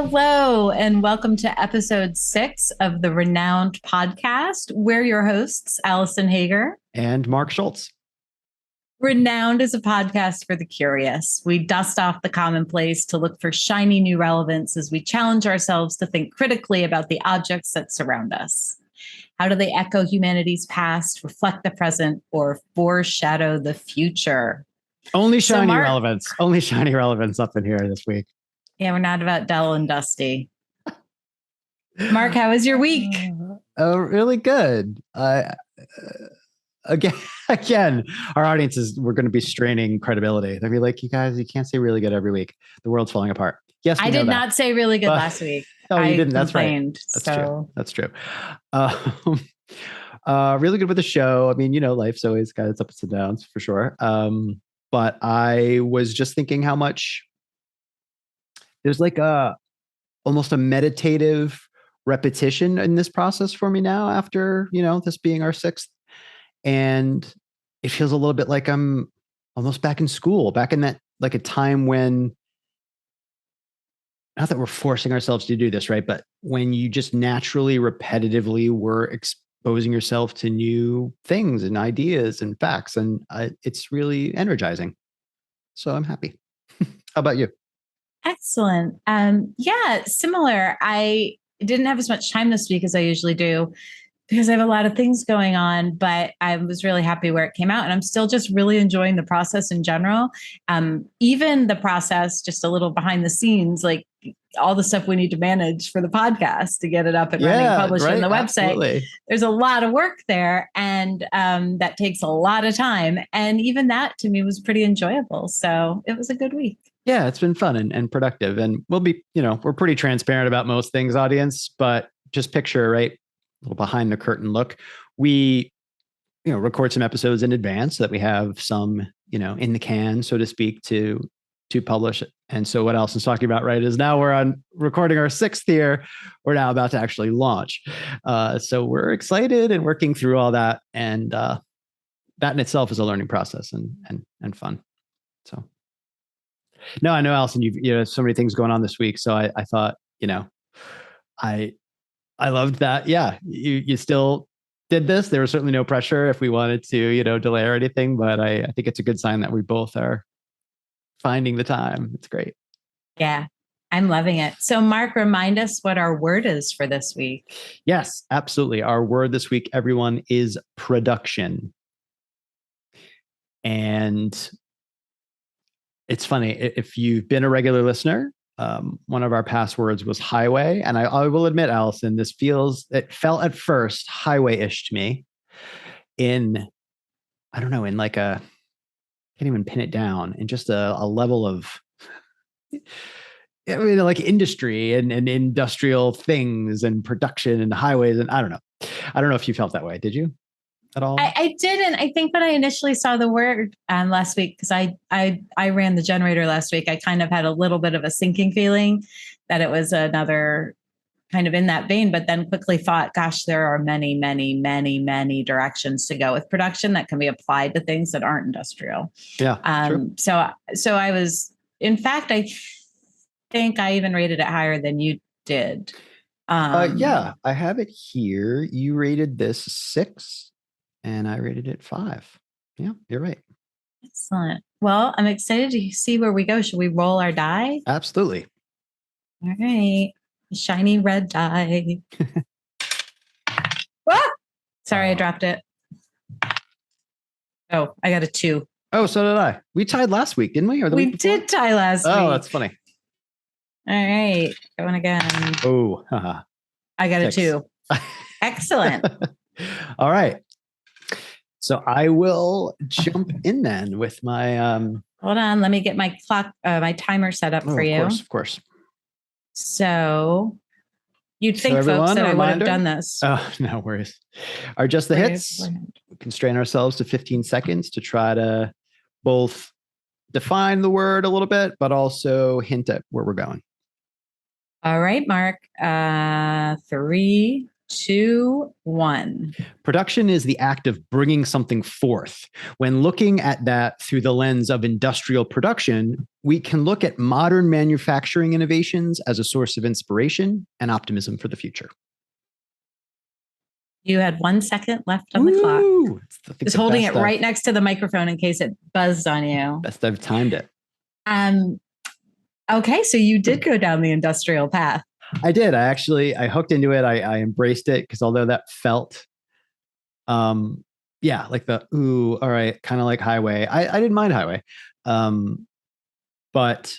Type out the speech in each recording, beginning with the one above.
Hello, and welcome to episode 6 of the ReNouned podcast. We're your hosts, Alison Hager and Mark Schulz. ReNouned is a podcast for the curious. We dust off the commonplace to look for shiny new relevance as we challenge ourselves to think critically about the objects that surround us. How do they echo humanity's past, reflect the present, or foreshadow the future? Only shiny relevance. Only shiny relevance up in here this week. Yeah, we're not about dull and dusty. Mark, how was your week? Really good. Again, our audience we're going to be straining credibility. They'll be like, you guys, you can't say really good every week. The world's falling apart. Yes, I did not say really good last week. Oh, you didn't. That's right. That's true. Really good with the show. I mean, life's always got its ups and downs for sure. But I was just thinking how much there's like almost a meditative repetition in this process for me now after, this being our 6th. And it feels a little bit like I'm almost back in school, back in that, like a time when, not that we're forcing ourselves to do this, right? But when you just naturally, repetitively were exposing yourself to new things and ideas and facts. And it's really energizing. So I'm happy. How about you? Excellent. Yeah, similar. I didn't have as much time this week as I usually do because I have a lot of things going on, but I was really happy where it came out. And I'm still just really enjoying the process in general. Even the process, just a little behind the scenes, like all the stuff we need to manage for the podcast to get it up and running, published on the website. Absolutely. There's a lot of work there, and that takes a lot of time. And even that to me was pretty enjoyable. So it was a good week. Yeah, it's been fun and productive. And we'll be, we're pretty transparent about most things, audience, but just picture, right? A little behind the curtain look. We, record some episodes in advance so that we have some, in the can, so to speak, to publish. And so what Alison's talking about, right, is now we're on recording our 6th here. We're now about to actually launch. So we're excited and working through all that. And that in itself is a learning process and fun. So. No, I know, Alison, you've so many things going on this week. So I thought, I loved that. Yeah, you still did this. There was certainly no pressure if we wanted to, delay or anything. But I think it's a good sign that we both are finding the time. It's great. Yeah, I'm loving it. So Mark, remind us what our word is for this week. Yes, absolutely. Our word this week, everyone, is production. And it's funny, if you've been a regular listener, one of our past words was highway. And I will admit, Alison, it felt at first highway-ish to me in like can't even pin it down, in just a level of, like industry and industrial things and production and highways. And I don't know if you felt that way. Did you? At all? I didn't. I think when I initially saw the word last week, because I ran the generator last week, I kind of had a little bit of a sinking feeling that it was another kind of in that vein, but then quickly thought, gosh, there are many, many, many, many directions to go with production that can be applied to things that aren't industrial. Yeah. True. So I was, in fact, I think I even rated it higher than you did. Yeah, I have it here. You rated this 6. And I rated it 5. Yeah, you're right. Excellent. Well, I'm excited to see where we go. Should we roll our die? Absolutely. All right. Shiny red die. Sorry, I dropped it. Oh, I got a 2. Oh, so did I. We tied last week, didn't we? Or we did tie last week. Oh, that's funny. All right. Going again. Oh, I got 6. A 2. Excellent. All right. So I will jump in then with my. Hold on, let me get my clock, my timer set up for you. Of course. So you'd think, folks, that I would have done this. Oh, no worries. Are just the hits. We constrain ourselves to 15 seconds to try to both define the word a little bit, but also hint at where we're going. All right, Mark. 3, 2, 1. Production is the act of bringing something forth. When looking at that through the lens of industrial production, we can look at modern manufacturing innovations as a source of inspiration and optimism for the future. You had 1 second left on the clock. Just holding it right next to the microphone in case it buzzed on you. Best I've timed it. Okay, so you did go down the industrial path. I did. I hooked into it. I embraced it because although that felt, like the, ooh, all right, kind of like highway. I didn't mind highway. But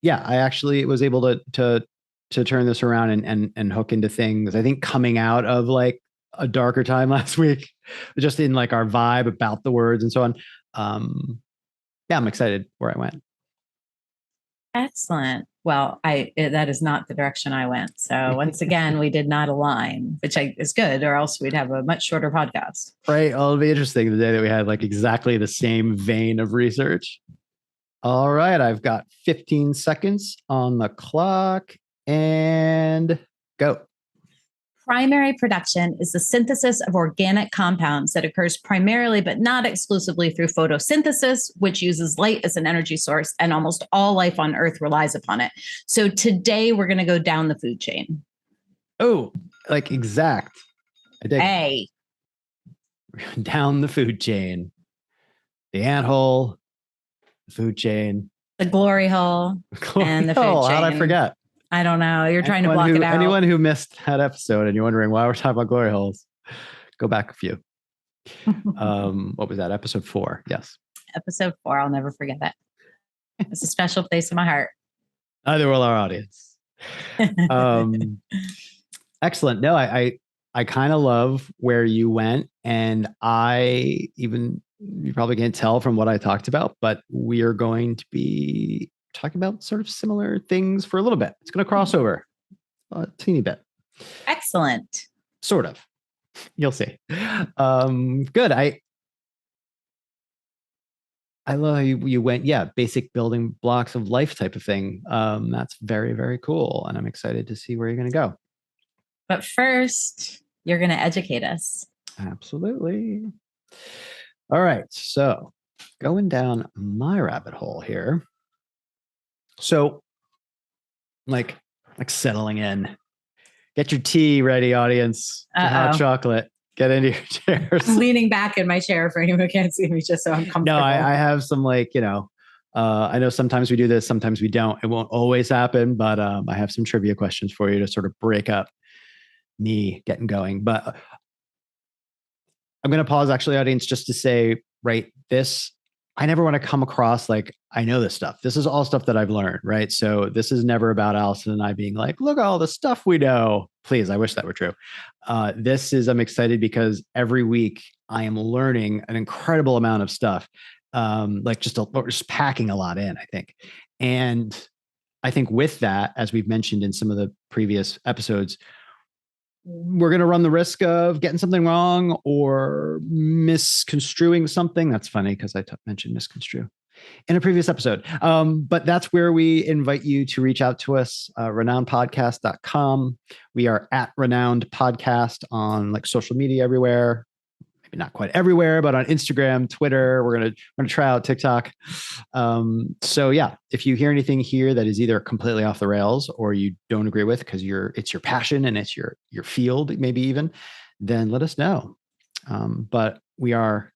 yeah, I actually was able to turn this around and hook into things. I think coming out of like a darker time last week, just in like our vibe about the words and so on. I'm excited where I went. Excellent. Well, that is not the direction I went. So once again, we did not align, which is good, or else we'd have a much shorter podcast. Right. Well, it'll be interesting the day that we had like exactly the same vein of research. All right. I've got 15 seconds on the clock and go. Primary production is the synthesis of organic compounds that occurs primarily, but not exclusively, through photosynthesis, which uses light as an energy source, and almost all life on Earth relies upon it. So today we're going to go down the food chain. Oh, like exact. I dig. Hey. Down the food chain. The anthole, the food chain. The glory hole, and the food chain. How'd I forget? I don't know. You're trying to block it out. Anyone who missed that episode and you're wondering why we're talking about glory holes, go back a few. What was that? Episode 4. Yes. Episode 4. I'll never forget that. It's a special place in my heart. Neither will our audience. Excellent. No, I kind of love where you went, and you probably can't tell from what I talked about, but we are going to be talking about sort of similar things for a little bit. It's going to cross over a teeny bit. Excellent. Sort of. You'll see. Good. I love how you went, basic building blocks of life type of thing. That's very, very cool. And I'm excited to see where you're going to go. But first, you're going to educate us. Absolutely. All right. So going down my rabbit hole here. So like settling in, get your tea ready, audience. Hot chocolate. Get into your chairs. I'm leaning back in my chair for anyone who can't see me, just so I'm comfortable. No, I have some I know sometimes we do this, sometimes we don't. It won't always happen, but I have some trivia questions for you to sort of break up me getting going. But I'm going to pause actually, audience, just to say, right, I never want to come across like I know this stuff. This is all stuff that I've learned, right? So this is never about Alison and I being like, look at all the stuff we know. Please, I wish that were true. I'm excited because every week I am learning an incredible amount of stuff. Just packing a lot in, I think. And I think with that, as we've mentioned in some of the previous episodes, we're going to run the risk of getting something wrong or misconstruing something. That's funny because I mentioned misconstrue in a previous episode. But that's where we invite you to reach out to us, renownedpodcast.com. We are at ReNouned Podcast on like social media everywhere. Maybe not quite everywhere, but on Instagram, Twitter, we're going to try out TikTok. So yeah, if you hear anything here that is either completely off the rails or you don't agree with because it's your passion and it's your field, maybe even, then let us know. But we are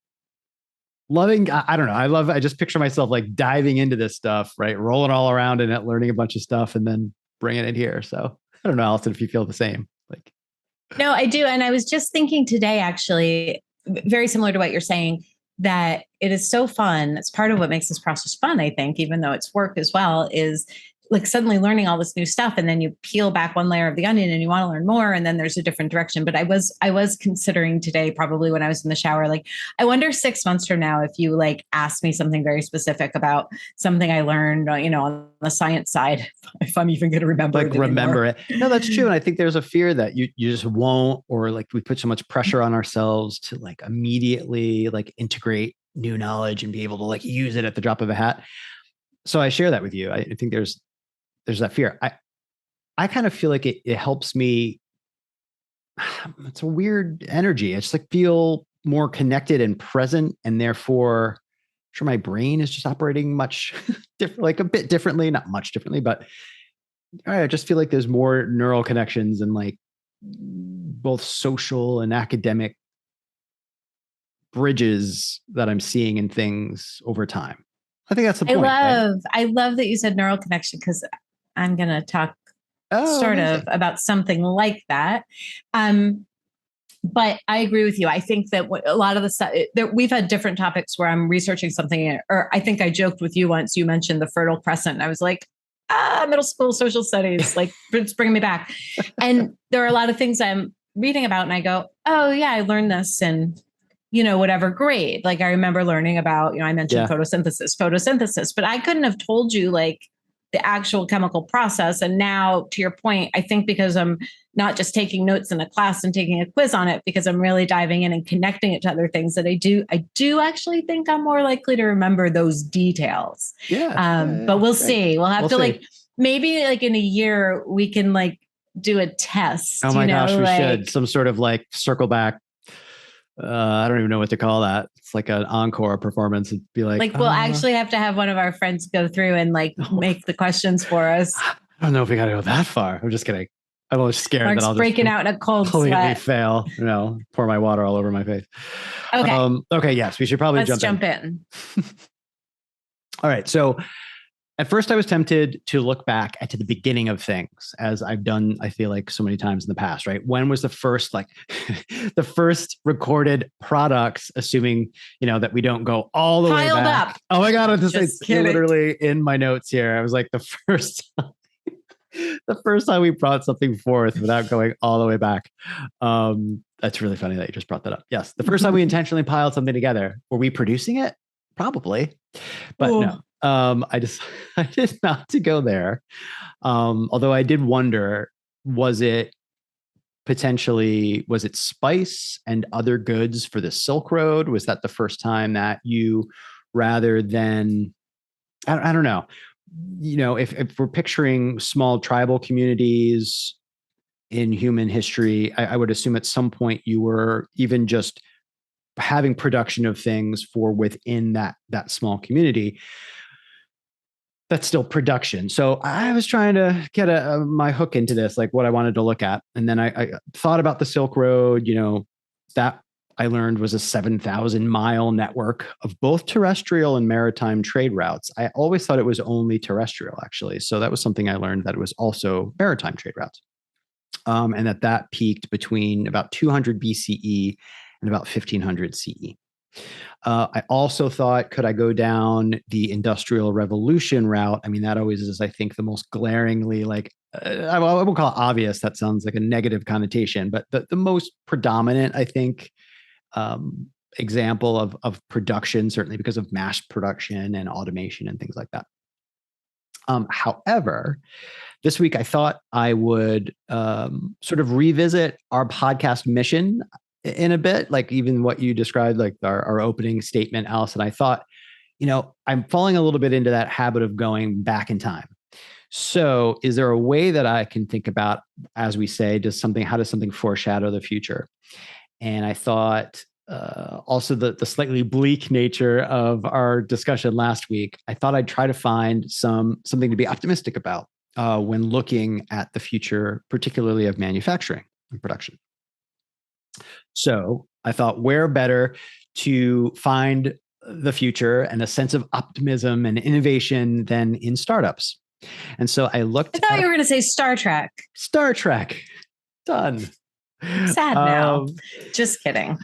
loving, I don't know. I just picture myself like diving into this stuff, right? Rolling all around in it, learning a bunch of stuff and then bringing it here. So I don't know, Alison, if you feel the same. No, I do. And I was just thinking today, actually, very similar to what you're saying, that it is so fun. It's part of what makes this process fun, I think, even though it's work as well, is like suddenly learning all this new stuff. And then you peel back one layer of the onion and you want to learn more. And then there's a different direction. But I was considering today, probably when I was in the shower, like, I wonder 6 months from now, if you like ask me something very specific about something I learned, on the science side, if I'm even going to remember it. No, that's true. And I think there's a fear that you just won't, or like we put so much pressure on ourselves to like immediately like integrate new knowledge and be able to like use it at the drop of a hat. So I share that with you. I think there's that fear. I kind of feel like it helps me it's a weird energy. I just like feel more connected and present, and therefore, I'm sure my brain is just operating much different, like a bit differently, not much differently, but I just feel like there's more neural connections and like both social and academic bridges that I'm seeing in things over time. I think that's the point. I love that you said neural connection, because I'm going to talk sort Amazing. of about something like that. But I agree with you. I think that a lot of the stuff we've had different topics where I'm researching something, or I think I joked with you once. You mentioned the Fertile Crescent, and I was like, middle school social studies, like it's bringing me back. And there are a lot of things I'm reading about, and I go, oh yeah, I learned this in whatever grade. Like I remember learning about, I mentioned photosynthesis, but I couldn't have told you like the actual chemical process. And now, to your point, I think because I'm not just taking notes in a class and taking a quiz on it, because I'm really diving in and connecting it to other things, that I do actually think I'm more likely to remember those details. But we'll see. We'll have to see. Like maybe like in a year we can like do a test. Oh my gosh, we should. Some sort of like circle back. I don't even know what to call that. It's like an encore performance. It'd be like we'll actually have to have one of our friends go through and like make the questions for us. I don't know if we got to go that far. I'm just kidding. I'm always scared Mark's that I'll breaking out in a cold sweat. Fail. Pour my water all over my face. Okay. Okay. Yes, we should probably jump in. All right. So at first I was tempted to look back at the beginning of things, as I've done, I feel like, so many times in the past, right? When was the first, like the first recorded products, assuming, that we don't go all the way back. Up. Oh my God. It's literally in my notes here. I was like the first time we brought something forth without going all the way back. That's really funny that you just brought that up. Yes. The first time we intentionally piled something together. Were we producing it? Probably, but no. I did not to go there. Although I did wonder, was it spice and other goods for the Silk Road? Was that the first time that you, rather than, I don't know, if we're picturing small tribal communities in human history, I would assume at some point you were even just having production of things for within that small community. That's still production. So I was trying to get my hook into this, like what I wanted to look at. And then I thought about the Silk Road, that I learned was a 7,000-mile network of both terrestrial and maritime trade routes. I always thought it was only terrestrial, actually. So that was something I learned, that it was also maritime trade routes. And that peaked between about 200 BCE and about 1500 CE. I also thought, could I go down the Industrial Revolution route? I mean, that always is, I think, the most glaringly, like, I won't call it obvious. That sounds like a negative connotation, but the most predominant, I think, example of production, certainly because of mass production and automation and things like that. However, this week I thought I would sort of revisit our podcast mission in a bit, like even what you described, like our opening statement, Alison. I thought, I'm falling a little bit into that habit of going back in time. So is there a way that I can think about, as we say, how does something foreshadow the future? And I thought also the slightly bleak nature of our discussion last week, I thought I'd try to find something to be optimistic about when looking at the future, particularly of manufacturing and production. So I thought, where better to find the future and a sense of optimism and innovation than in startups? And so I looked. I thought you were going to say Star Trek. Star Trek. Done. Sad now. Just kidding.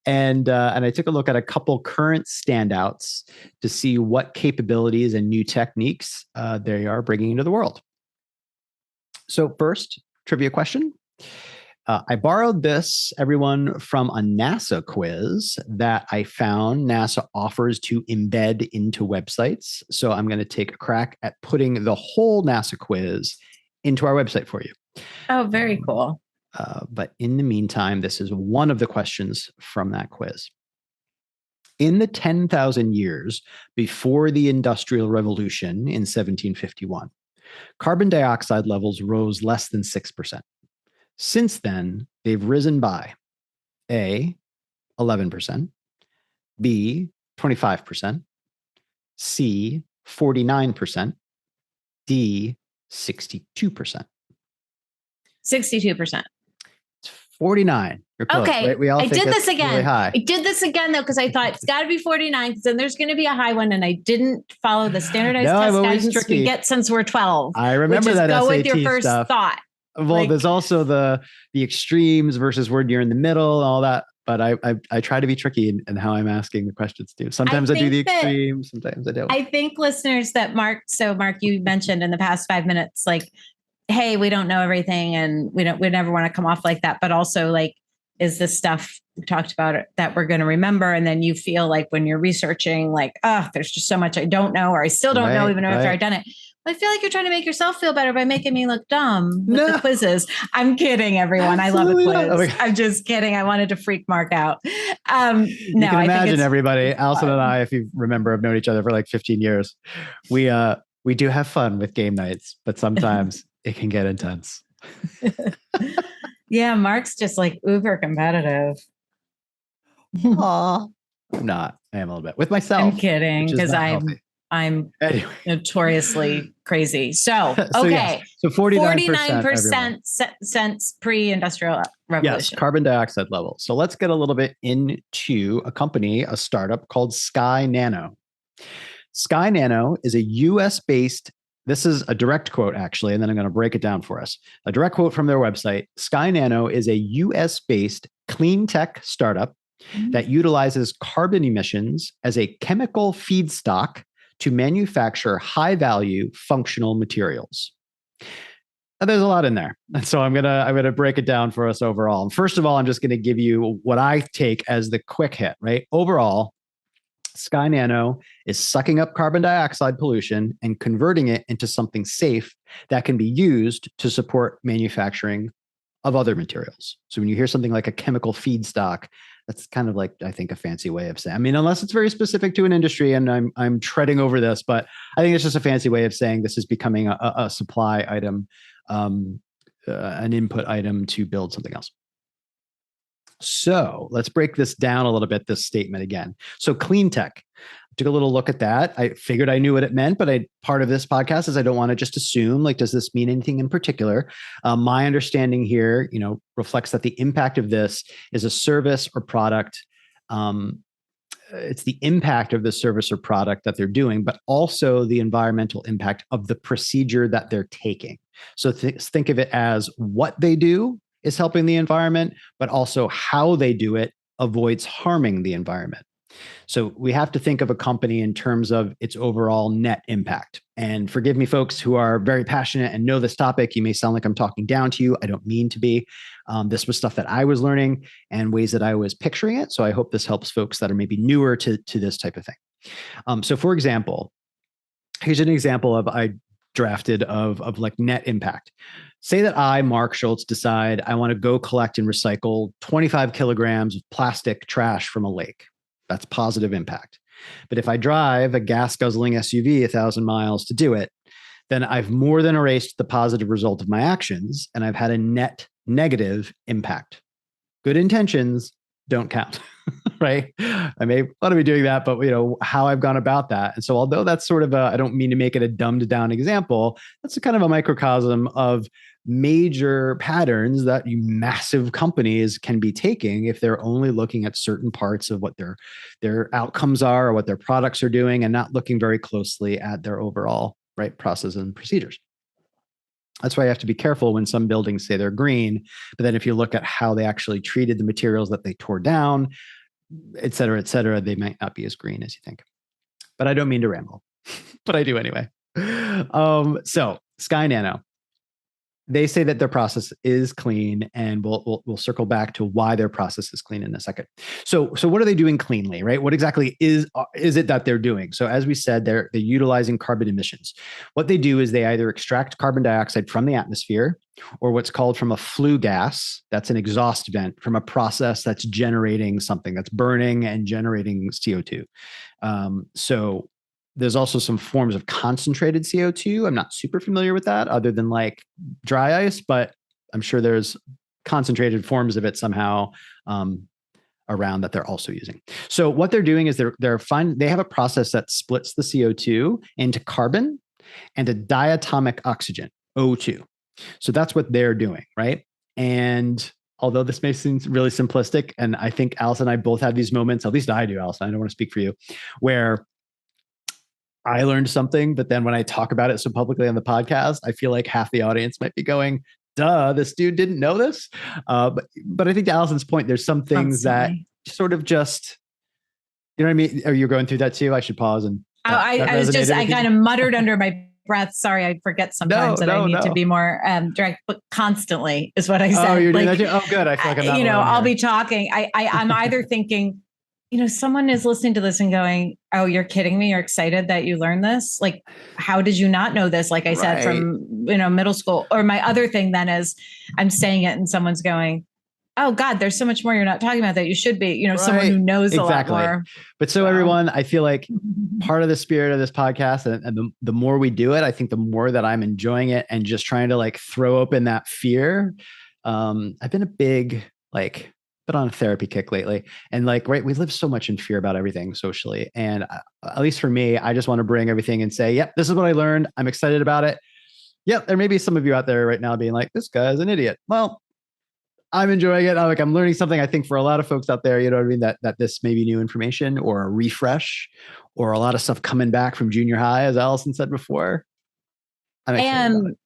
And I took a look at a couple current standouts to see what capabilities and new techniques they are bringing into the world. So first, trivia question. I borrowed this, everyone, from a NASA quiz that I found NASA offers to embed into websites. So I'm going to take a crack at putting the whole NASA quiz into our website for you. Oh, very cool. But in the meantime, this is one of the questions from that quiz. In the 10,000 years before the Industrial Revolution in 1751, carbon dioxide levels rose less than 6%. Since then, they've risen by A, 11%, B, 25%, C, 49%, D, 62%. 62%. It's 49. You're close, Okay. right? We all I think did this again. Really high. I did this again though, because I thought it's got to be 49 because then there's going to be a high one. And I didn't follow the standardized test guidance we get since we're 12. I remember that go SAT with your first stuff. thought. Well, there's also the extremes versus where you're in the middle and all that. But I try to be tricky in how I'm asking the questions too. Sometimes I do the extremes, sometimes I don't. I think listeners that Mark, you mentioned in the past 5 minutes, like, hey, we don't know everything and we never want to come off like that. But also like, is this stuff we talked about that we're going to remember? And then you feel like when you're researching, like, oh, there's just so much I don't know, or I still don't know, even after I've done it. I feel like you're trying to make yourself feel better by making me look dumb with the quizzes. I'm kidding, everyone. Absolutely. I love a quiz. I'm just kidding. I wanted to freak Mark out. You can imagine everybody, Alison and I, if you remember, have known each other for like 15 years. We do have fun with game nights, but sometimes it can get intense. Yeah, Mark's just like uber competitive. Aw. I'm not. I am a little bit with myself. I'm kidding because I'm anyway. Notoriously crazy. So, okay. Yes. So 49% since pre-industrial revolution. Yes, carbon dioxide levels. So let's get a little bit into a startup called Sky Nano. Sky Nano is a US-based, this is a direct quote actually, and then I'm going to break it down for us. A direct quote from their website. Sky Nano is a US-based clean tech startup that utilizes carbon emissions as a chemical feedstock to manufacture high-value functional materials. Now, there's a lot in there, and so I'm gonna break it down for us overall. And first of all, I'm just going to give you what I take as the quick hit. Right, overall, Sky Nano is sucking up carbon dioxide pollution and converting it into something safe that can be used to support manufacturing of other materials. So when you hear something like a chemical feedstock, that's kind of like, I think, a fancy way of saying, I mean, unless it's very specific to an industry, and I'm treading over this, but I think it's just a fancy way of saying this is becoming a supply item, an input item to build something else. So let's break this down a little bit, this statement again. So clean tech. Took a little look at that. I figured I knew what it meant, but part of this podcast is I don't want to just assume, like, does this mean anything in particular? My understanding here, reflects that the impact of this is a service or product. It's the impact of the service or product that they're doing, but also the environmental impact of the procedure that they're taking. So think of it as what they do is helping the environment, but also how they do it avoids harming the environment. So we have to think of a company in terms of its overall net impact. And forgive me, folks who are very passionate and know this topic. You may sound like I'm talking down to you. I don't mean to be. This was stuff that I was learning and ways that I was picturing it. So I hope this helps folks that are maybe newer to this type of thing. So for example, here's an example I drafted of like net impact. Say that I, Mark Schulz, decide I want to go collect and recycle 25 kilograms of plastic trash from a lake. That's positive impact. But if I drive a gas guzzling SUV 1,000 miles to do it, then I've more than erased the positive result of my actions, and I've had a net negative impact. Good intentions don't count, right? I may want to be doing that, but how I've gone about that. And so although that's sort of I don't mean to make it a dumbed down example, that's a kind of a microcosm of major patterns that massive companies can be taking if they're only looking at certain parts of what their outcomes are or what their products are doing and not looking very closely at their overall process and procedures. That's why you have to be careful when some buildings say they're green, but then if you look at how they actually treated the materials that they tore down, et cetera, they might not be as green as you think. But I don't mean to ramble, but I do anyway. So Sky Nano. They say that their process is clean, and we'll circle back to why their process is clean in a second. So what are they doing cleanly, right? What exactly is it that they're doing? So as we said, they're utilizing carbon emissions. What they do is they either extract carbon dioxide from the atmosphere, or what's called from a flue gas. That's an exhaust vent from a process that's generating something that's burning and generating CO2. So there's also some forms of concentrated CO2. I'm not super familiar with that other than like dry ice, but I'm sure there's concentrated forms of it somehow around that they're also using. So what they're doing is they have a process that splits the CO2 into carbon and a diatomic oxygen, O2. So that's what they're doing, right? And although this may seem really simplistic, and I think Alison and I both have these moments, at least I do, Alison, I don't want to speak for you, where I learned something, but then when I talk about it so publicly on the podcast, I feel like half the audience might be going, duh, this dude didn't know this. But I think to Alison's point, there's some things that sort of just, you know what I mean? Are you going through that too? I should pause and I kind of muttered under my breath. Sorry, I forget sometimes that I need to be more direct, but constantly is what I said. Oh, you're doing that too? Oh, good. I feel like I'm not I'll be talking. I'm either thinking, someone is listening to this and going, oh, you're kidding me. You're excited that you learned this. Like, how did you not know this? Like I said, from, middle school. Or my other thing then is I'm saying it and someone's going, oh God, there's so much more you're not talking about that you should be, someone who knows a lot more. But so everyone, I feel like part of the spirit of this podcast and the more we do it, I think the more that I'm enjoying it and just trying to like throw open that fear. I've been a big, been on a therapy kick lately. And we live so much in fear about everything socially. And at least for me, I just want to bring everything and say, yep, this is what I learned. I'm excited about it. Yep. There may be some of you out there right now being like, this guy's an idiot. Well, I'm enjoying it. I'm learning something. I think for a lot of folks out there, you know what I mean? That this may be new information or a refresh or a lot of stuff coming back from junior high, as Alison said before. I'm excited about it.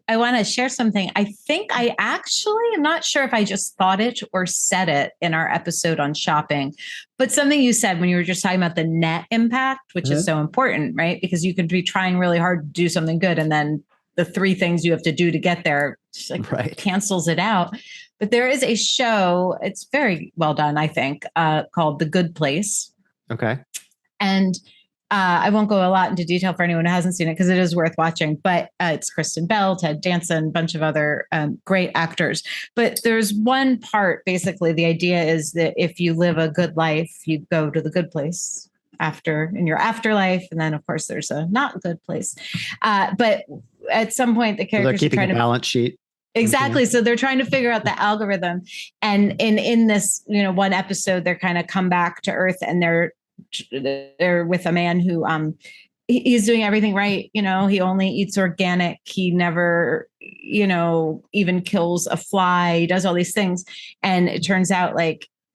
I want to share something. I think I'm not sure if I just thought it or said it in our episode on shopping, but something you said when you were just talking about the net impact, which is so important, right? Because you could be trying really hard to do something good and then the 3 things you have to do to get there just cancels it out. But there is a show, it's very well done, I think, called The Good Place. Okay. And I won't go a lot into detail for anyone who hasn't seen it because it is worth watching, but it's Kristen Bell, Ted Danson, a bunch of other great actors. But there's one part, basically, the idea is that if you live a good life, you go to the good place in your afterlife. And then, of course, there's a not good place. But at some point, the characters are keeping a balance sheet. Exactly. So they're trying to figure out the algorithm. And in this, one episode, they're kind of come back to Earth and they're with a man who he's doing everything right. He only eats organic. He never, even kills a fly. He does all these things. And it turns out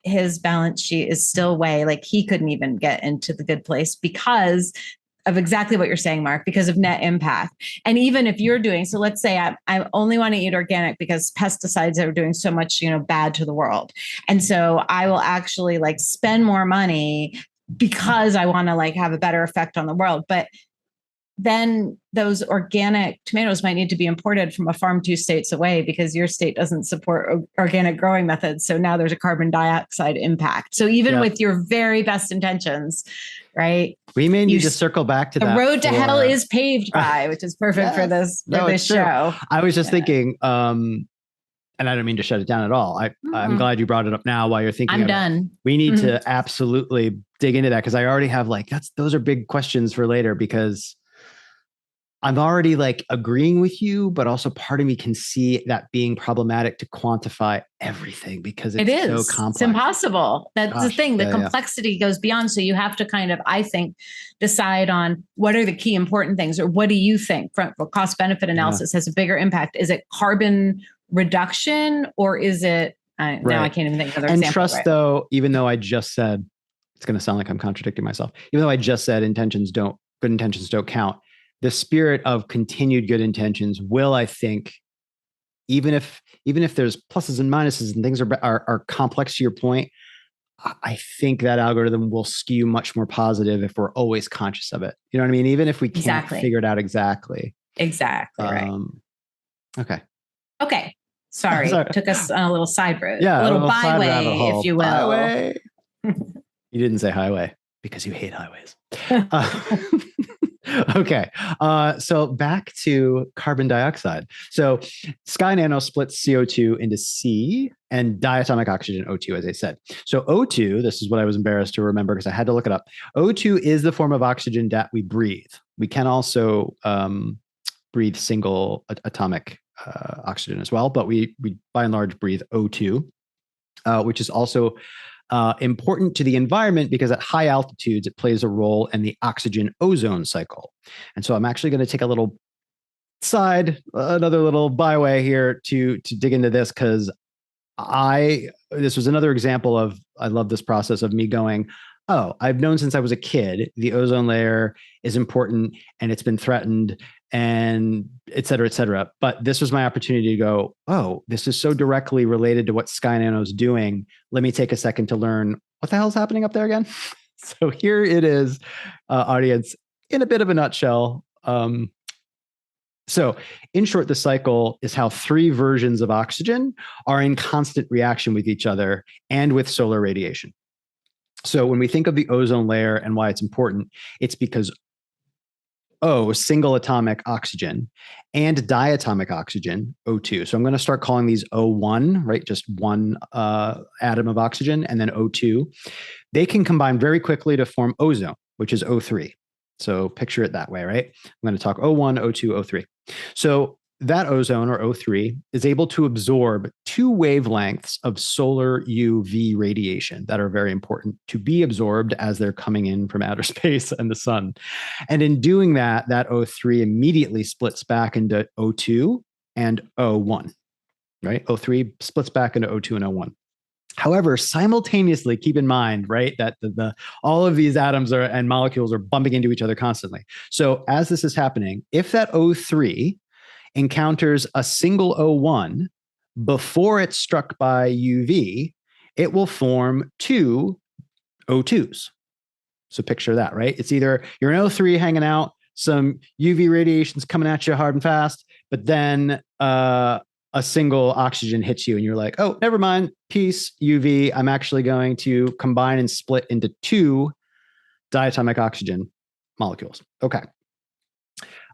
his balance sheet is still he couldn't even get into the good place because of exactly what you're saying, Mark, because of net impact. And even if you're doing, so let's say I only want to eat organic because pesticides are doing so much, bad to the world. And so I will actually spend more money because I want to have a better effect on the world. But then those organic tomatoes might need to be imported from a farm 2 states away because your state doesn't support organic growing methods. So now there's a carbon dioxide impact. So even with your very best intentions, right? We may need to circle back to that. The road to hell is paved by, which is perfect for this show. I was just thinking, and I don't mean to shut it down at all. I'm glad you brought it up now while you're thinking. I'm done. We need to absolutely dig into that because I already have those are big questions for later because I'm already agreeing with you, but also part of me can see that being problematic to quantify everything because it is so complex. It's impossible. That's the thing. The complexity goes beyond. So you have to kind of, I think, decide on what are the key important things or what do you think for cost benefit analysis has a bigger impact? Is it carbon reduction or is it, now I can't even think of another example. And trust though, even though I just said, it's going to sound like I'm contradicting myself, even though I just said good intentions don't count. The spirit of continued good intentions will, I think, even if there's pluses and minuses and things are complex to your point, I think that algorithm will skew much more positive if we're always conscious of it. You know what I mean? Even if we can't figure it out exactly. Exactly. Right. Okay. Sorry. Took us on a little side road. Yeah. A little byway, if you will. Highway. You didn't say highway because you hate highways. Okay. So back to carbon dioxide. So Sky Nano splits CO2 into C and diatomic oxygen, O2, as I said. So O2, this is what I was embarrassed to remember because I had to look it up. O2 is the form of oxygen that we breathe. We can also breathe single atomic oxygen as well, but we by and large breathe O2, which is also important to the environment because at high altitudes, it plays a role in the oxygen ozone cycle. And so I'm actually going to take a little another little byway here to dig into this, because this was another example of, I love this process of me going, oh, I've known since I was a kid, the ozone layer is important and it's been threatened and et cetera, et cetera. But this was my opportunity to go, oh, this is so directly related to what Sky Nano is doing. Let me take a second to learn what the hell is happening up there again. So here it is, audience, in a bit of a nutshell. So in short, the cycle is how three versions of oxygen are in constant reaction with each other and with solar radiation. So when we think of the ozone layer and why it's important, it's because O, single atomic oxygen, and diatomic oxygen, O2. So I'm going to start calling these O1, right? Just one atom of oxygen, and then O2. They can combine very quickly to form ozone, which is O3. So picture it that way, right? I'm going to talk O1, O2, O3. So that ozone, or O3, is able to absorb two wavelengths of solar UV radiation that are very important to be absorbed as they're coming in from outer space and the sun. And in doing that, that O3 immediately splits back into O2 and O1, right? O3 splits back into O2 and O1. However, simultaneously, keep in mind, right, that all of these atoms and molecules are bumping into each other constantly. So as this is happening, if that O3 encounters a single O1 before it's struck by UV, it will form two O2s. So picture that, right? It's either you're an O3 hanging out, some UV radiation's coming at you hard and fast, but then a single oxygen hits you and you're like, oh, never mind, peace, UV. I'm actually going to combine and split into two diatomic oxygen molecules. Okay.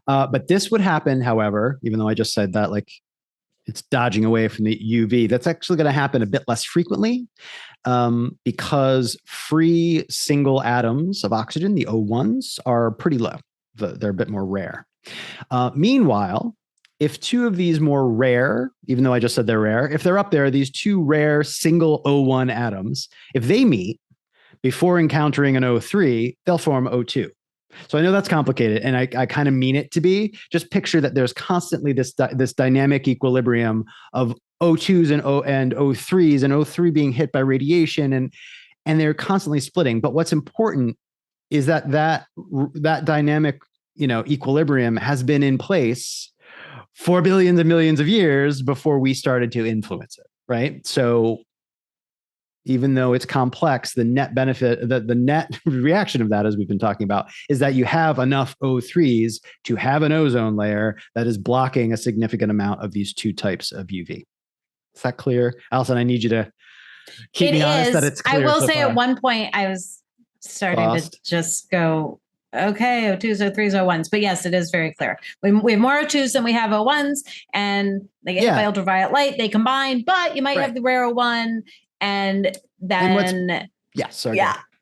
But this would happen, however, even though I just said that, like, it's dodging away from the UV, that's actually going to happen a bit less frequently because free single atoms of oxygen, the O1s, are pretty low. They're a bit more rare. Meanwhile, if two of these more rare, even though I just said they're rare, if they're up there, these two rare single O1 atoms, if they meet before encountering an O3, they'll form O2. So I know that's complicated, and I kind of mean it to be. Just picture that there's constantly this dynamic equilibrium of O2s and O3s, and O3 being hit by radiation, and they're constantly splitting. But what's important is that dynamic, equilibrium has been in place for billions and millions of years before we started to influence it, right? So even though it's complex, the net benefit, the net reaction of that, as we've been talking about, is that you have enough O3s to have an ozone layer that is blocking a significant amount of these two types of UV. Is that clear? Alison, I need you to keep me honest that it's clear. I will say at one point I was starting to just go, okay, O2s, O3s, O1s. But yes, it is very clear. We have more O2s than we have O1s, and they get hit by ultraviolet light. They combine, but you might have the rare O1, and then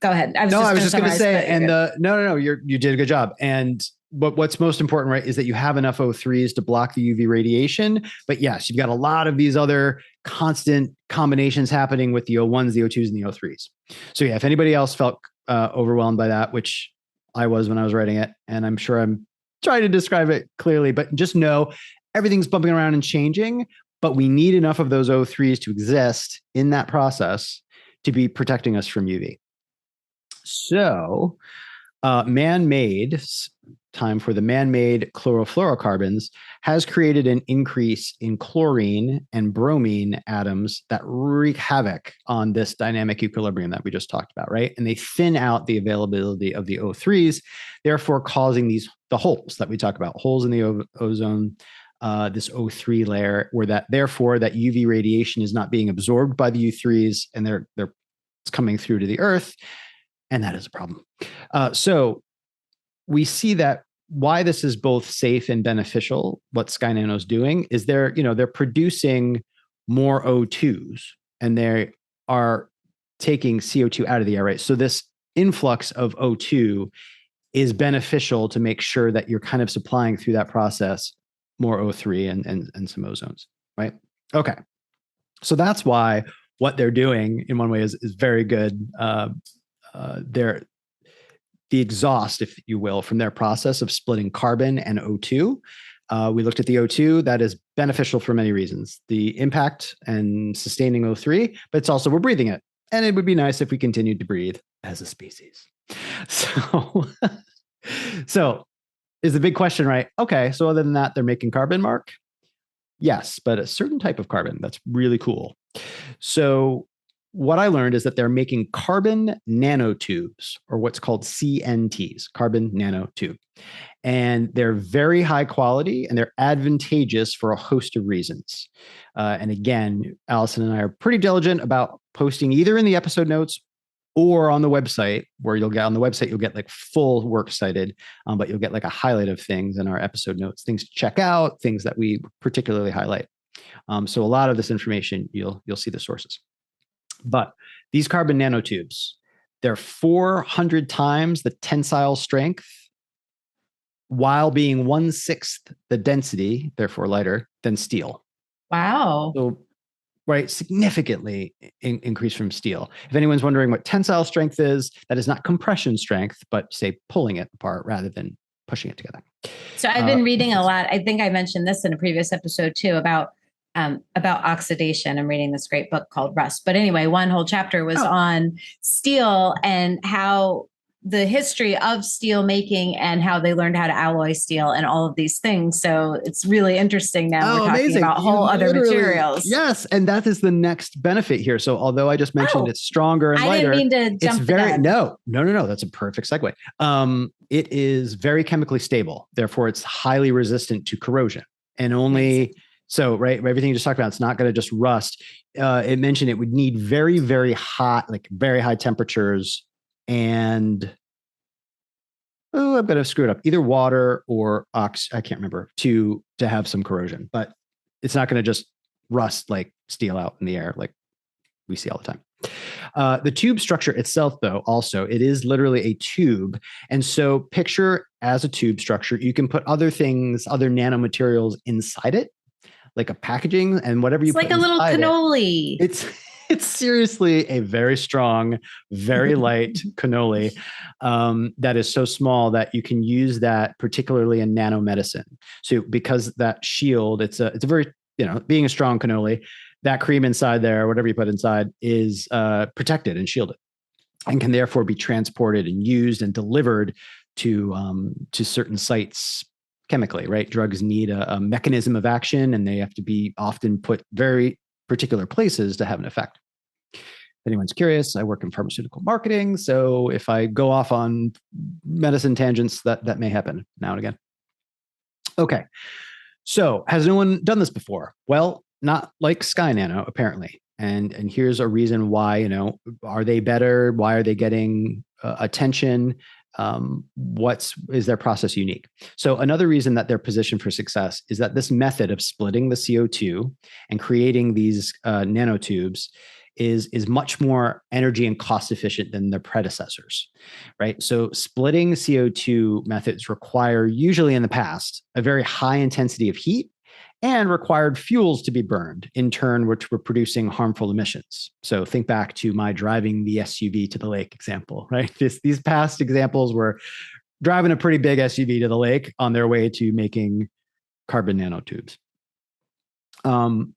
go ahead. I was just going to say, no, you did a good job. And what's most important, right, is that you have enough O3s to block the UV radiation. But yes, you've got a lot of these other constant combinations happening with the O1s, the O2s, and the O3s. So yeah, if anybody else felt overwhelmed by that, which I was when I was writing it, and I'm sure I'm trying to describe it clearly, but just know everything's bumping around and changing, but we need enough of those O3s to exist in that process to be protecting us from UV. So man-made, time for the man-made chlorofluorocarbons, has created an increase in chlorine and bromine atoms that wreak havoc on this dynamic equilibrium that we just talked about, right? And they thin out the availability of the O3s, therefore causing the holes that we talk about, holes in the ozone, this O3 layer, where that UV radiation is not being absorbed by the U3s, and it's coming through to the Earth, and that is a problem. So we see that why this is both safe and beneficial, what Sky Nano is doing, is they're producing more O2s, and they are taking CO2 out of the air, right? So this influx of O2 is beneficial to make sure that you're kind of supplying through that process more O3 and some ozones, right? Okay. So that's why what they're doing in one way is very good. They're the exhaust, if you will, from their process of splitting carbon and O2. We looked at the O2. That is beneficial for many reasons. The impact and sustaining O3, but it's also we're breathing it. And it would be nice if we continued to breathe as a species. So, so is the big question, right? Okay, so other than that, they're making carbon, Mark? Yes, but a certain type of carbon that's really cool. So what I learned is that they're making carbon nanotubes, or what's called CNTs, carbon nanotube. And they're very high quality and they're advantageous for a host of reasons. And again, Alison and I are pretty diligent about posting either in the episode notes or on the website, where you'll get like full works cited, but you'll get like a highlight of things in our episode notes, things to check out, things that we particularly highlight. So a lot of this information, you'll see the sources. But these carbon nanotubes, they're 400 times the tensile strength while being 1/6 the density, therefore lighter, than steel. Wow. So, right, significantly increased from steel. If anyone's wondering what tensile strength is, that is not compression strength, but say pulling it apart rather than pushing it together. So I've been reading a lot. I think I mentioned this in a previous episode too about oxidation. I'm reading this great book called Rust. But anyway, one whole chapter was on steel and how the history of steel making and how they learned how to alloy steel and all of these things. So it's really interesting now. We're talking amazing. about whole other materials. Yes. And that is the next benefit here. So although I just mentioned it's stronger and lighter, I didn't mean to jump it's very, no. That's a perfect segue. It is very chemically stable. Therefore it's highly resistant to corrosion and only, so right, everything you just talked about, it's not going to just rust. It mentioned it would need very, very hot, like very high temperatures and I'm going to screw it up. Either water or I can't remember, to have some corrosion, but it's not going to just rust like steel out in the air like we see all the time. The tube structure itself, though, also, it is literally a tube. And so picture as a tube structure, you can put other things, other nanomaterials inside it, like a packaging and whatever you put inside. It's like a little cannoli. It's seriously a very strong, very light cannoli that is so small that you can use that particularly in nanomedicine. So because that shield, it's a very, being a strong cannoli, that cream inside there, whatever you put inside, is protected and shielded and can therefore be transported and used and delivered to certain sites chemically, right? Drugs need a mechanism of action and they have to be often put very particular places to have an effect. If anyone's curious, I work in pharmaceutical marketing. So if I go off on medicine tangents, that may happen now and again. Okay. So has anyone done this before? Well, not like Sky Nano, apparently. And here's a reason why, are they better? Why are they getting attention? Is their process unique? So another reason that they're positioned for success is that this method of splitting the CO2 and creating these nanotubes is much more energy and cost efficient than their predecessors, right? So splitting CO2 methods require, usually in the past, a very high intensity of heat and required fuels to be burned, in turn, which were producing harmful emissions. So think back to my driving the SUV to the lake example, right? These past examples were driving a pretty big SUV to the lake on their way to making carbon nanotubes. And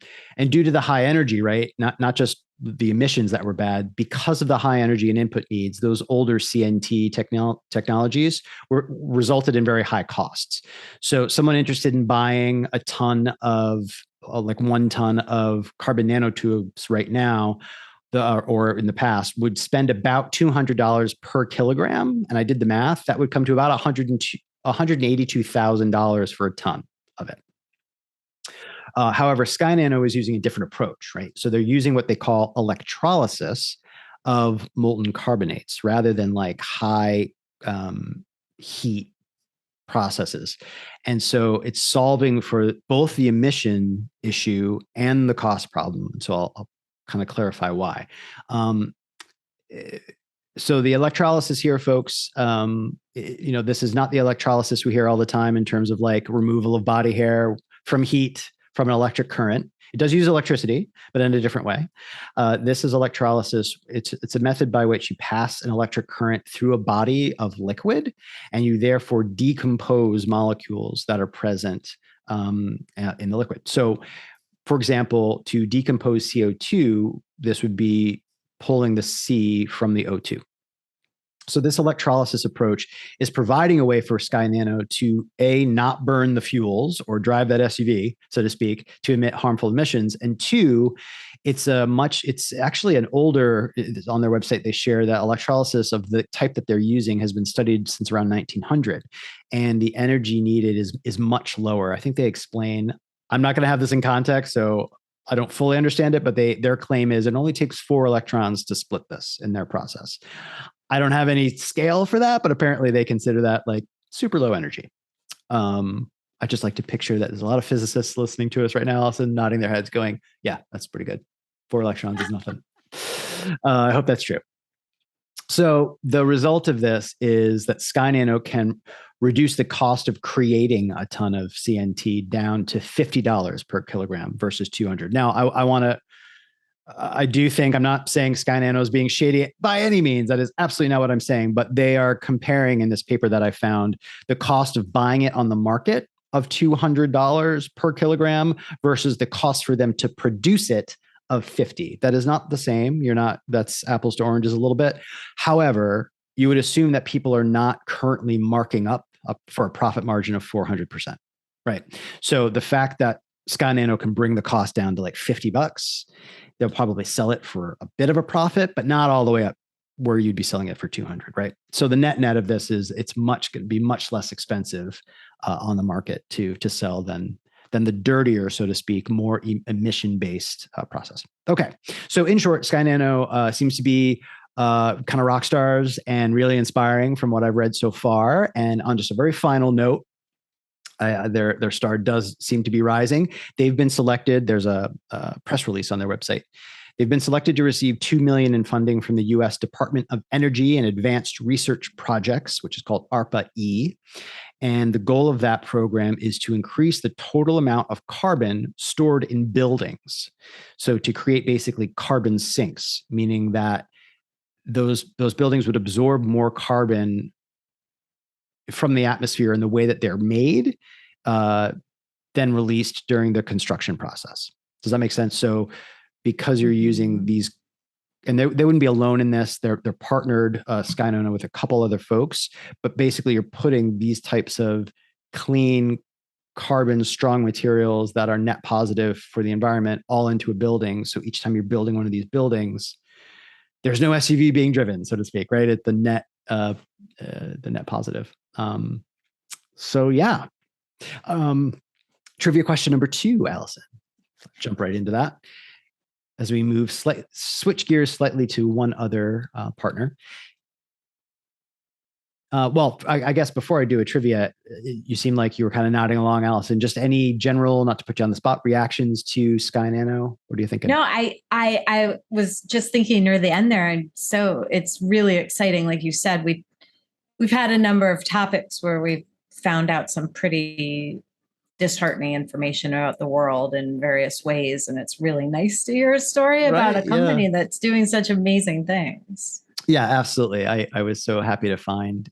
due to the high energy, right, not just the emissions that were bad, because of the high energy and input needs, those older CNT technologies resulted in very high costs. So someone interested in buying a ton of, like 1 ton of carbon nanotubes right now, or in the past, would spend about $200 per kilogram. And I did the math, that would come to about $182,000 for a ton of it. However, Sky Nano is using a different approach, right? So they're using what they call electrolysis of molten carbonates rather than like high heat processes. And so it's solving for both the emission issue and the cost problem. So I'll kind of clarify why. So the electrolysis here, folks, this is not the electrolysis we hear all the time in terms of like removal of body hair. from heat, from an electric current. It does use electricity, but in a different way. This is electrolysis. It's a method by which you pass an electric current through a body of liquid, and you therefore decompose molecules that are present in the liquid. So, for example, to decompose CO2, this would be pulling the C from the O2. So this electrolysis approach is providing a way for Sky Nano to not burn the fuels or drive that SUV, so to speak, to emit harmful emissions. And two, it's actually an older, on their website, they share that electrolysis of the type that they're using has been studied since around 1900. And the energy needed is much lower. I think they explain, I'm not going to have this in context, so I don't fully understand it, but their claim is it only takes 4 electrons to split this in their process. I don't have any scale for that, but apparently they consider that like super low energy. I just like to picture that there's a lot of physicists listening to us right now, Alison, nodding their heads going, yeah, that's pretty good. 4 electrons is nothing. I hope that's true. So the result of this is that Sky Nano can reduce the cost of creating a ton of CNT down to $50 per kilogram versus 200. Now, I do think, I'm not saying Sky Nano is being shady by any means. That is absolutely not what I'm saying, but they are comparing in this paper that I found the cost of buying it on the market of $200 per kilogram versus the cost for them to produce it of 50. That is not the same. That's apples to oranges a little bit. However, you would assume that people are not currently marking up for a profit margin of 400%, right? So the fact that Sky Nano can bring the cost down to like $50, they'll probably sell it for a bit of a profit, but not all the way up where you'd be selling it for 200, right? So the net of this is it's going to be much less expensive on the market to sell than the dirtier, so to speak, more emission-based process. Okay, so in short, Sky Nano seems to be kind of rock stars and really inspiring from what I've read so far. And on just a very final note, their star does seem to be rising. They've been selected. There's a press release on their website. They've been selected to receive $2 million in funding from the U.S. Department of Energy and Advanced Research Projects, which is called ARPA-E. And the goal of that program is to increase the total amount of carbon stored in buildings. So to create basically carbon sinks, meaning that those buildings would absorb more carbon from the atmosphere in the way that they're made, then released during the construction process. Does that make sense? So because you're using these, and they wouldn't be alone in this, they're partnered, Sky Nano, with a couple other folks, but basically you're putting these types of clean carbon strong materials that are net positive for the environment all into a building. So each time you're building one of these buildings, there's no SUV being driven, so to speak, right? At the net positive. So yeah. Trivia question number 2, Alison. Jump right into that as we switch gears slightly to one other partner. Well, I guess before I do a trivia, you seem like you were kind of nodding along, Alison. Just any general, not to put you on the spot, reactions to Sky Nano? What are you thinking? No, I was just thinking near the end there, and so it's really exciting. Like you said, we've had a number of topics where we've found out some pretty disheartening information about the world in various ways, and it's really nice to hear a story about a company that's doing such amazing things. Yeah, absolutely. I was so happy to find,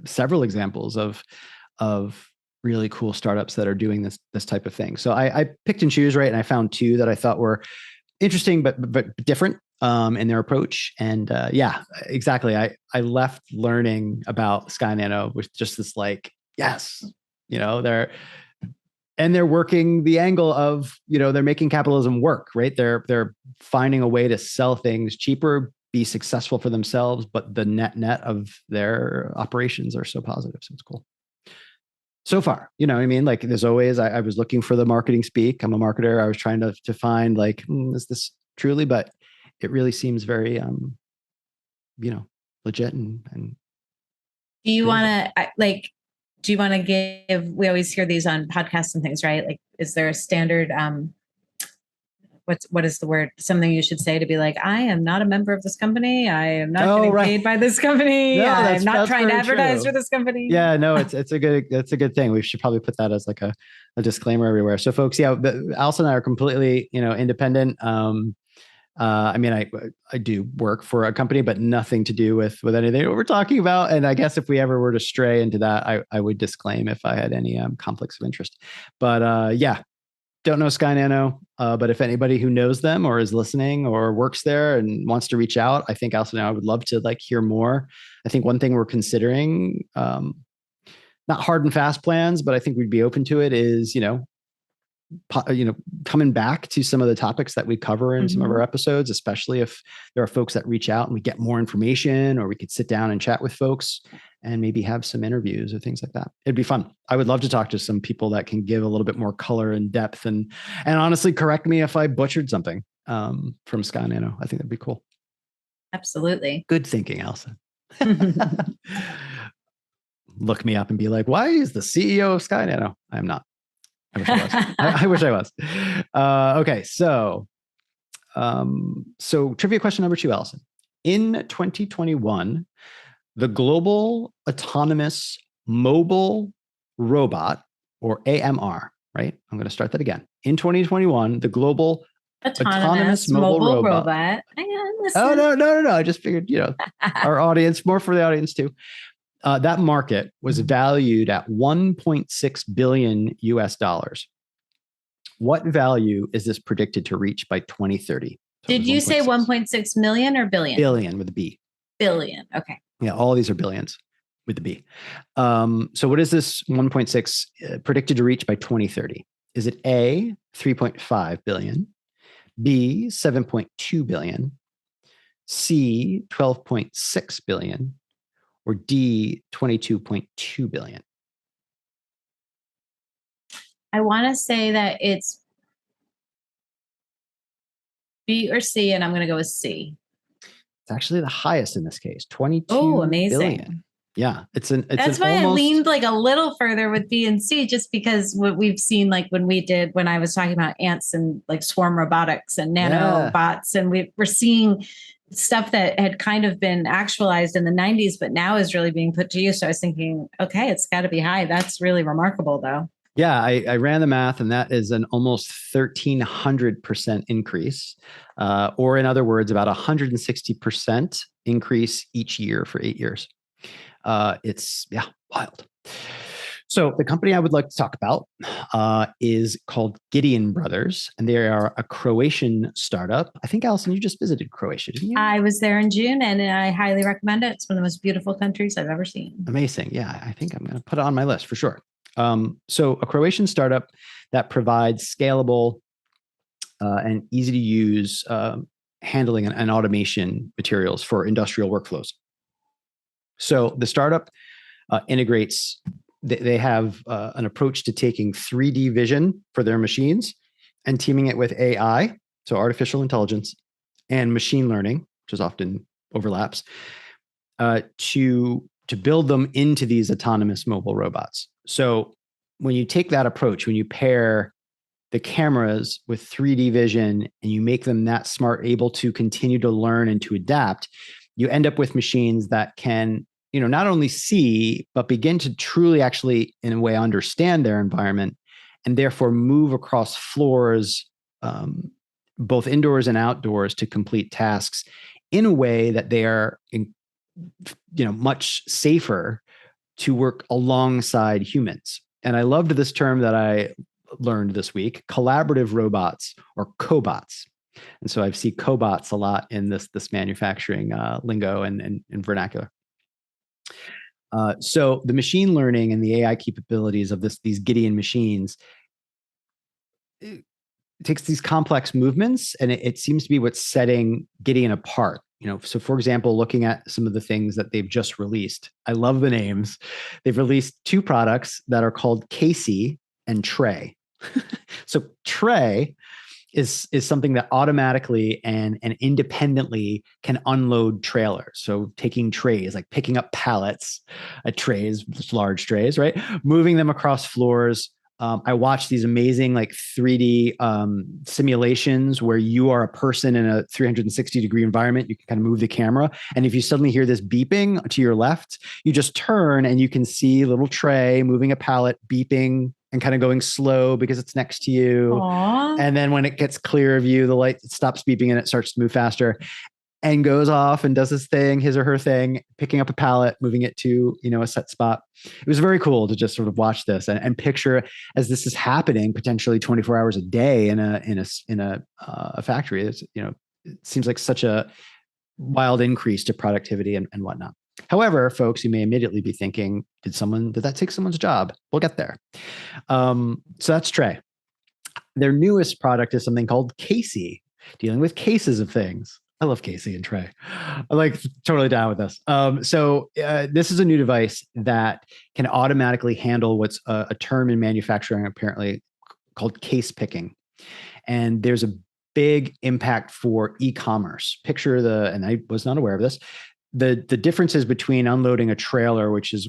several examples of really cool startups that are doing this type of thing. So I picked and choose, right? And I found 2 that I thought were interesting, but different in their approach. And yeah, exactly. I left learning about Sky Nano with just this like, yes, they're working the angle of, they're making capitalism work, right? They're finding a way to sell things cheaper, be successful for themselves, but the net of their operations are so positive. So it's cool. So far, what I mean? Like there's always, I was looking for the marketing speak. I'm a marketer. I was trying to find like, is this truly, but it really seems very, legit and do you want to give, we always hear these on podcasts and things, right? Like, is there a standard, what is the word? Something you should say to be like, I am not a member of this company. I am not getting right. paid by this company. No, I'm not trying to very advertise true. for this company. Yeah, no, that's a good thing. We should probably put that as like a disclaimer everywhere. So folks, yeah, Alison and I are completely, independent. I mean, I do work for a company, but nothing to do with anything that we're talking about. And I guess if we ever were to stray into that, I would disclaim if I had any conflicts of interest. But yeah, don't know Sky Nano. But if anybody who knows them or is listening or works there and wants to reach out, I think Alison and I would love to like hear more. I think one thing we're considering, not hard and fast plans, but I think we'd be open to it is, coming back to some of the topics that we cover in some of our episodes, especially if there are folks that reach out and we get more information, or we could sit down and chat with folks and maybe have some interviews or things like that. It'd be fun. I would love to talk to some people that can give a little bit more color and depth and honestly correct me if I butchered something from Sky Nano. I think that'd be cool. Absolutely. Good thinking, Alison. Look me up and be like, why is the CEO of Sky Nano? I'm not. I wish I was. I wish I was. Okay, so trivia question number 2, Alison. In 2021, the Global Autonomous Mobile Robot, or AMR, right? I'm going to start that again. In 2021, the Global Autonomous Mobile Robot. Oh, no. I just figured, our audience, more for the audience too. That market was valued at $1.6 billion US. What value is this predicted to reach by 2030? So did you say 1.6 million or billion? Billion with a B. Billion. Okay. Yeah, all of these are billions with the B. So what is this 1.6 predicted to reach by 2030? Is it A, 3.5 billion, B, 7.2 billion, C, 12.6 billion, or D, 22.2 billion? I want to say that it's B or C, and I'm going to go with C. It's actually the highest in this case, 22 billion. Yeah, that's why I leaned like a little further with B and C, just because what we've seen, like when I was talking about ants and like swarm robotics and nanobots, and we're seeing stuff that had kind of been actualized in the 90s, but now is really being put to use. So I was thinking, okay, it's got to be high. That's really remarkable, though. Yeah, I ran the math, and that is an almost 1,300% increase, or in other words, about 160% increase each year for 8 years. It's wild. So the company I would like to talk about is called Gideon Brothers, and they are a Croatian startup. I think, Alison, you just visited Croatia, didn't you? I was there in June, and I highly recommend it. It's one of the most beautiful countries I've ever seen. Amazing. Yeah, I think I'm going to put it on my list for sure. So a Croatian startup that provides scalable and easy to use handling and automation materials for industrial workflows. So the startup integrates, they have an approach to taking 3D vision for their machines and teaming it with AI, so artificial intelligence, and machine learning, which is often overlaps, to build them into these autonomous mobile robots. So when you take that approach, when you pair the cameras with 3D vision and you make them that smart, able to continue to learn and to adapt, you end up with machines that can, not only see, but begin to truly actually, in a way, understand their environment and therefore move across floors, both indoors and outdoors, to complete tasks in a way that they are, much safer to work alongside humans. And I loved this term that I learned this week, collaborative robots, or cobots. And so I see cobots a lot in this manufacturing lingo and vernacular. So the machine learning and the AI capabilities of these Gideon machines, it takes these complex movements, and it seems to be what's setting Gideon apart. So for example, looking at some of the things that they've just released, I love the names. They've released 2 products that are called Casey and Tray. So Tray is something that automatically and independently can unload trailers. So taking trays, like picking up pallets, trays, large trays, right? Moving them across floors, I watched these amazing like 3D simulations where you are a person in a 360-degree environment. You can kind of move the camera. And if you suddenly hear this beeping to your left, you just turn and you can see little Trey moving a pallet, beeping and kind of going slow because it's next to you. Aww. And then when it gets clear of you, the light stops beeping and it starts to move faster and goes off and does his thing, his or her thing, picking up a pallet, moving it to, a set spot. It was very cool to just sort of watch this and picture as this is happening potentially 24 hours a day in a factory. It's, it seems like such a wild increase to productivity and whatnot. However, folks, you may immediately be thinking, did that take someone's job? We'll get there. So that's Trey. Their newest product is something called Casey, dealing with cases of things. I love Casey and Trey. I'm like totally down with this. So this is a new device that can automatically handle what's a term in manufacturing apparently called case picking. And there's a big impact for e-commerce. And I was not aware of this, the differences between unloading a trailer, which is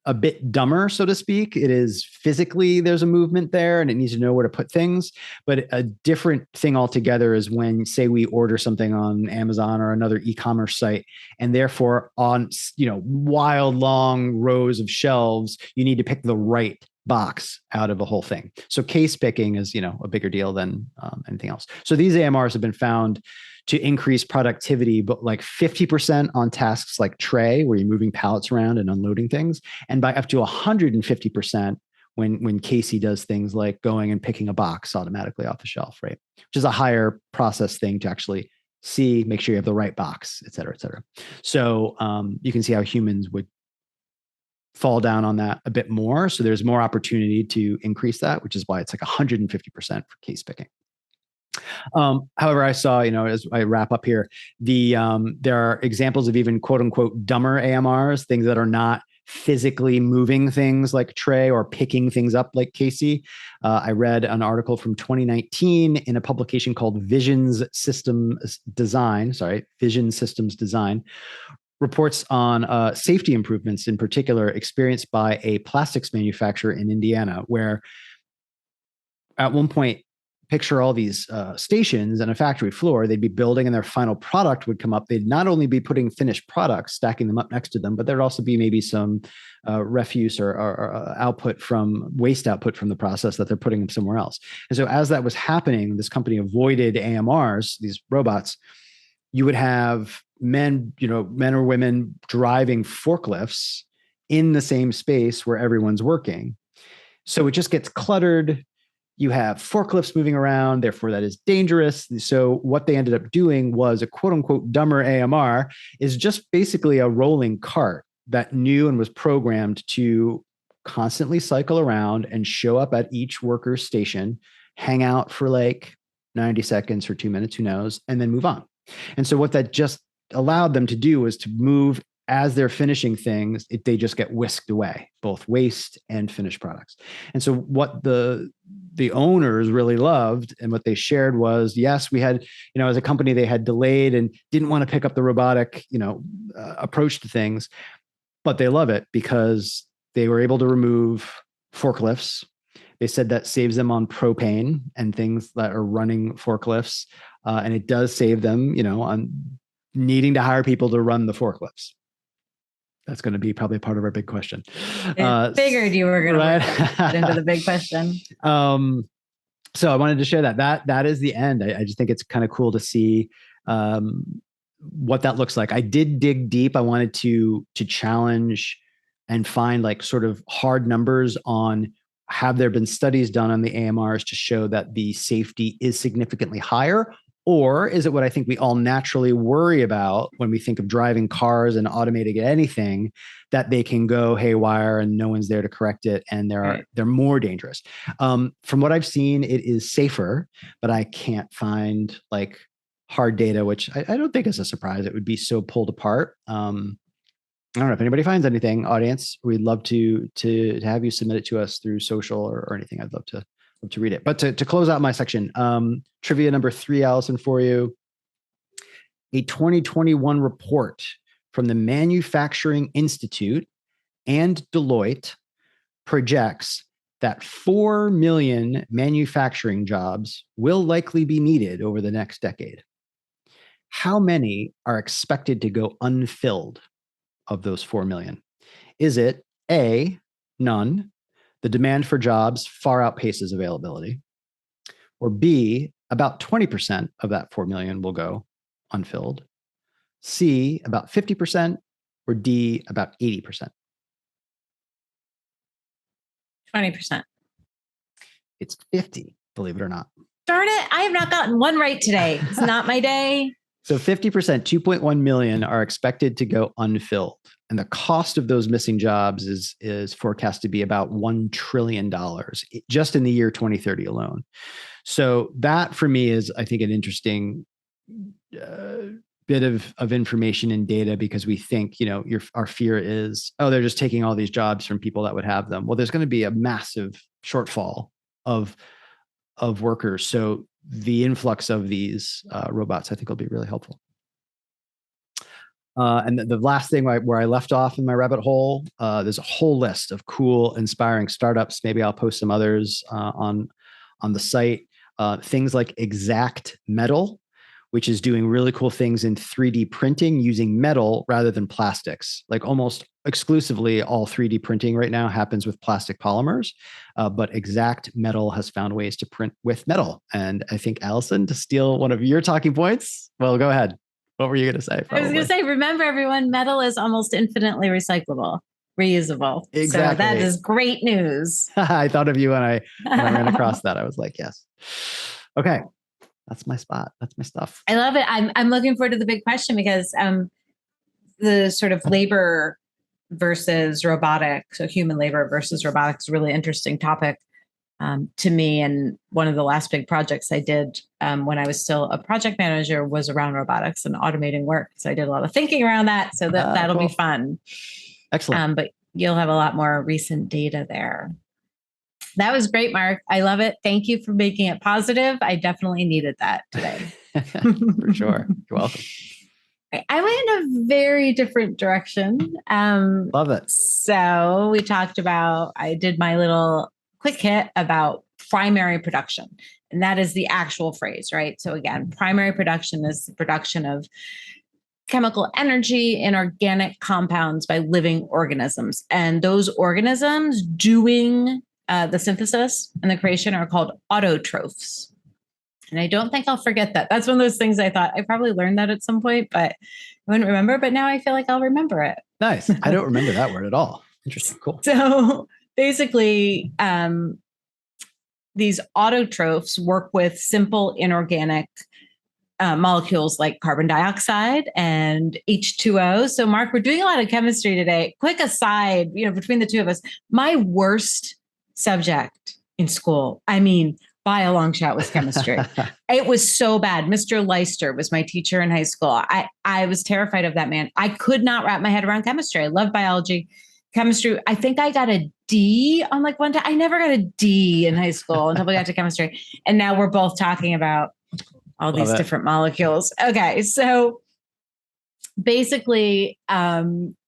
a bit dumber, so to speak. It is physically, there's a movement there and it needs to know where to put things. But a different thing altogether is when, say, we order something on Amazon or another e-commerce site, and therefore on, wild long rows of shelves, you need to pick the right box out of a whole thing. So case picking is, a bigger deal than anything else. So these AMRs have been found to increase productivity, but like 50% on tasks like tray, where you're moving pallets around and unloading things, and by up to 150% when Casey does things like going and picking a box automatically off the shelf, right? Which is a higher process thing to actually see, make sure you have the right box, et cetera, et cetera. So you can see how humans would fall down on that a bit more. So there's more opportunity to increase that, which is why it's like 150% for case picking. However, I saw, as I wrap up here, there are examples of even quote unquote dumber AMRs, things that are not physically moving things like Trey or picking things up like Casey. I read an article from 2019 in a publication called Vision Systems Design, reports on safety improvements, in particular experienced by a plastics manufacturer in Indiana, where at one point, picture all these stations on a factory floor, they'd be building and their final product would come up. They'd not only be putting finished products, stacking them up next to them, but there'd also be maybe some refuse or waste output from the process that they're putting them somewhere else. And so as that was happening, this company avoided AMRs, these robots. You would have men or women driving forklifts in the same space where everyone's working. So it just gets cluttered. You have forklifts moving around, therefore that is dangerous. So what they ended up doing was a quote unquote dumber AMR is just basically a rolling cart that knew and was programmed to constantly cycle around and show up at each worker's station, hang out for like 90 seconds or 2 minutes, who knows, and then move on. And so what that just allowed them to do was to move as they're finishing things, they just get whisked away, both waste and finished products. And so what the owners really loved and what they shared was, yes, we had, as a company, they had delayed and didn't want to pick up the robotic, approach to things, but they love it because they were able to remove forklifts. They said that saves them on propane and things that are running forklifts. And it does save them, on needing to hire people to run the forklifts. That's going to be probably part of our big question. Figured you were going to get into the big question. So I wanted to share that is the end. I just think it's kind of cool to see what that looks like. I did dig deep. I wanted to challenge and find like sort of hard numbers on, have there been studies done on the AMRs to show that the safety is significantly higher? Or is it what I think we all naturally worry about when we think of driving cars and automating anything, that they can go haywire and no one's there to correct it, and they're more dangerous? From what I've seen, it is safer, but I can't find like hard data, which I don't think is a surprise. It would be so pulled apart. I don't know if anybody finds anything, audience. We'd love to have you submit it to us through social or anything. I'd love to read it. But to close out my section, trivia number 3, Alison, for you. A 2021 report from the Manufacturing Institute and Deloitte projects that 4 million manufacturing jobs will likely be needed over the next decade. How many are expected to go unfilled of those 4 million? Is it A, none, the demand for jobs far outpaces availability, or B, about 20% of that 4 million will go unfilled, C, about 50%, or D, about 80%? 20%. It's 50, believe it or not. Darn it. I have not gotten one right today. It's not my day. So 50%, 2.1 million are expected to go unfilled. And the cost of those missing jobs is forecast to be about $1 trillion just in the year 2030 alone. So that for me is, I think, an interesting bit of information and data, because we think, our fear is, oh, they're just taking all these jobs from people that would have them. Well, there's going to be a massive shortfall of workers. So the influx of these robots, I think, will be really helpful. And the last thing where I left off in my rabbit hole, there's a whole list of cool, inspiring startups. Maybe I'll post some others on the site. Things like Exact Metal, which is doing really cool things in 3D printing using metal rather than plastics. Like almost exclusively all 3D printing right now happens with plastic polymers, but Exact Metal has found ways to print with metal. And I think, Alison, to steal one of your talking points, well, go ahead. What were you going to say? Probably. I was going to say, remember everyone, metal is almost infinitely recyclable, reusable. Exactly. So that is great news. I thought of you when I ran across that. I was like, yes. Okay. That's my spot. That's my stuff. I love it. I'm looking forward to the big question, because the sort of labor versus robotics, so human labor versus robotics, is a really interesting topic to me. And one of the last big projects I did when I was still a project manager was around robotics and automating work. So I did a lot of thinking around that. So that'll cool. Be fun. Excellent. But you'll have a lot more recent data there. That was great, Mark. I love it. Thank you for making it positive. I definitely needed that today. For sure. You're welcome. I went in a very different direction. Love it. So we talked about, I did my little quick hit about primary production. And that is the actual phrase, right? So again, primary production is the production of chemical energy in organic compounds by living organisms. And those organisms doing the synthesis and the creation are called autotrophs. And I don't think I'll forget that. That's one of those things I thought I probably learned that at some point, but I wouldn't remember. But now I feel like I'll remember it. Nice. I don't remember that word at all. Interesting. Cool. So basically, these autotrophs work with simple inorganic molecules like carbon dioxide and H2O. So Mark, we're doing a lot of chemistry today. Quick aside, between the two of us, my worst subject in school, by a long shot, was chemistry. It was so bad. Mr. Leister was my teacher in high school. I was terrified of that man. I could not wrap my head around chemistry. I love biology. Chemistry, I think I got a D on one time. I never got a D in high school until we got to chemistry. And now we're both talking about all these different molecules. Okay, so basically,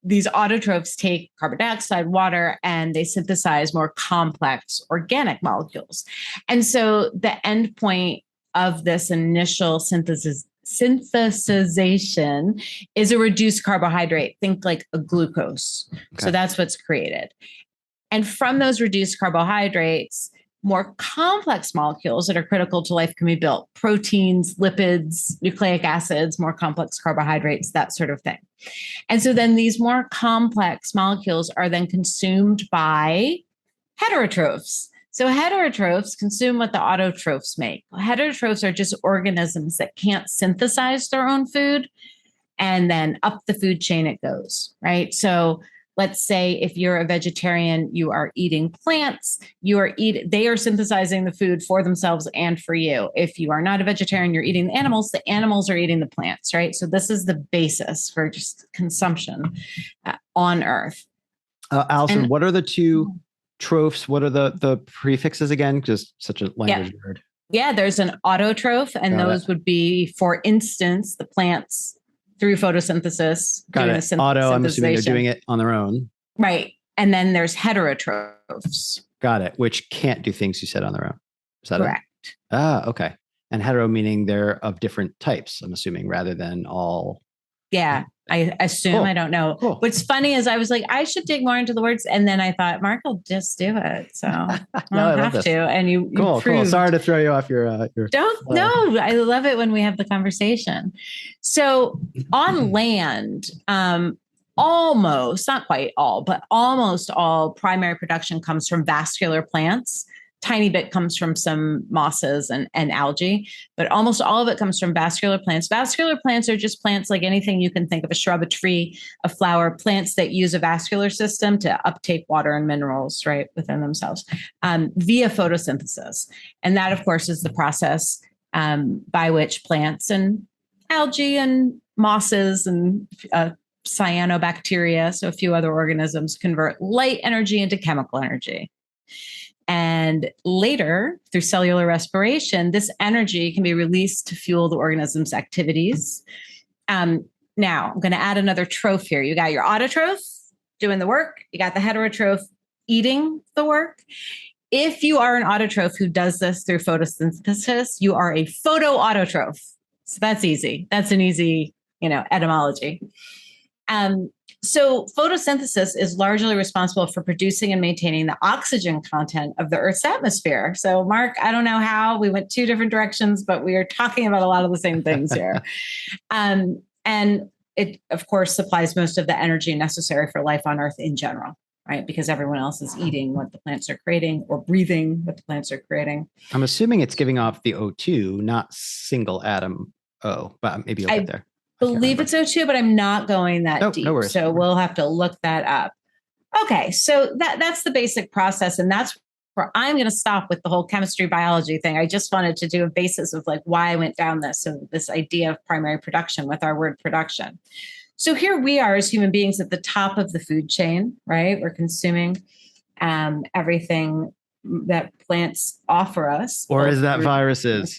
these autotrophs take carbon dioxide, water, and they synthesize more complex organic molecules. And so the end point of this initial synthesization is a reduced carbohydrate. Think like a glucose. Okay. So that's what's created. And from those reduced carbohydrates, more complex molecules that are critical to life can be built. Proteins, lipids, nucleic acids, more complex carbohydrates, that sort of thing. And so then these more complex molecules are then consumed by heterotrophs. So heterotrophs consume what the autotrophs make. Heterotrophs are just organisms that can't synthesize their own food, and then up the food chain it goes, right? So let's say if you're a vegetarian, you are eating plants, they are synthesizing the food for themselves and for you. If you are not a vegetarian, you're eating the animals are eating the plants, right? So this is the basis for just consumption on Earth. Alison, what are the two trophs? What are the prefixes again? Just such a language word. Yeah, there's an autotroph, and those would be, for instance, the plants through photosynthesis. Got it. Auto, I'm assuming they're doing it on their own. Right. And then there's heterotrophs. Got it. Which can't do things you said on their own. Is that Correct. it? Ah, okay. And hetero meaning they're of different types, I'm assuming, rather than all. Yeah, I assume. Cool. I don't know. Cool. What's funny is I was like, I should dig more into the words. And then I thought, Mark will just do it. So I don't have to. And you cool. proved. Sorry to throw you off your Don't, no, I love it when we have the conversation. So on land, almost, not quite all, but almost all primary production comes from vascular plants. Tiny bit comes from some mosses and algae, but almost all of it comes from vascular plants. Vascular plants are just plants like anything you can think of: a shrub, a tree, a flower, plants that use a vascular system to uptake water and minerals right within themselves via photosynthesis. And that, of course, is the process by which plants and algae and mosses and cyanobacteria, so a few other organisms, convert light energy into chemical energy. And later, through cellular respiration, this energy can be released to fuel the organism's activities. Now, I'm going to add another troph here. You got your autotroph doing the work. You got the heterotroph eating the work. If you are an autotroph who does this through photosynthesis, you are a photoautotroph. So that's easy. That's an easy, etymology. So photosynthesis is largely responsible for producing and maintaining the oxygen content of the Earth's atmosphere. So, Mark, I don't know how we went two different directions, but we are talking about a lot of the same things here. And it, of course, supplies most of the energy necessary for life on Earth in general, right? Because everyone else is eating what the plants are creating or breathing what the plants are creating. I'm assuming it's giving off the O2, not single atom O, but maybe you'll get there. Believe it's O2, but I'm not going that deep. No worries. So we'll have to look that up. Okay, so that's the basic process. And that's where I'm going to stop with the whole chemistry biology thing. I just wanted to do a basis of like why I went down this idea of primary production with our word production. So here we are as human beings at the top of the food chain, right? We're consuming everything that plants offer us. Or is that viruses?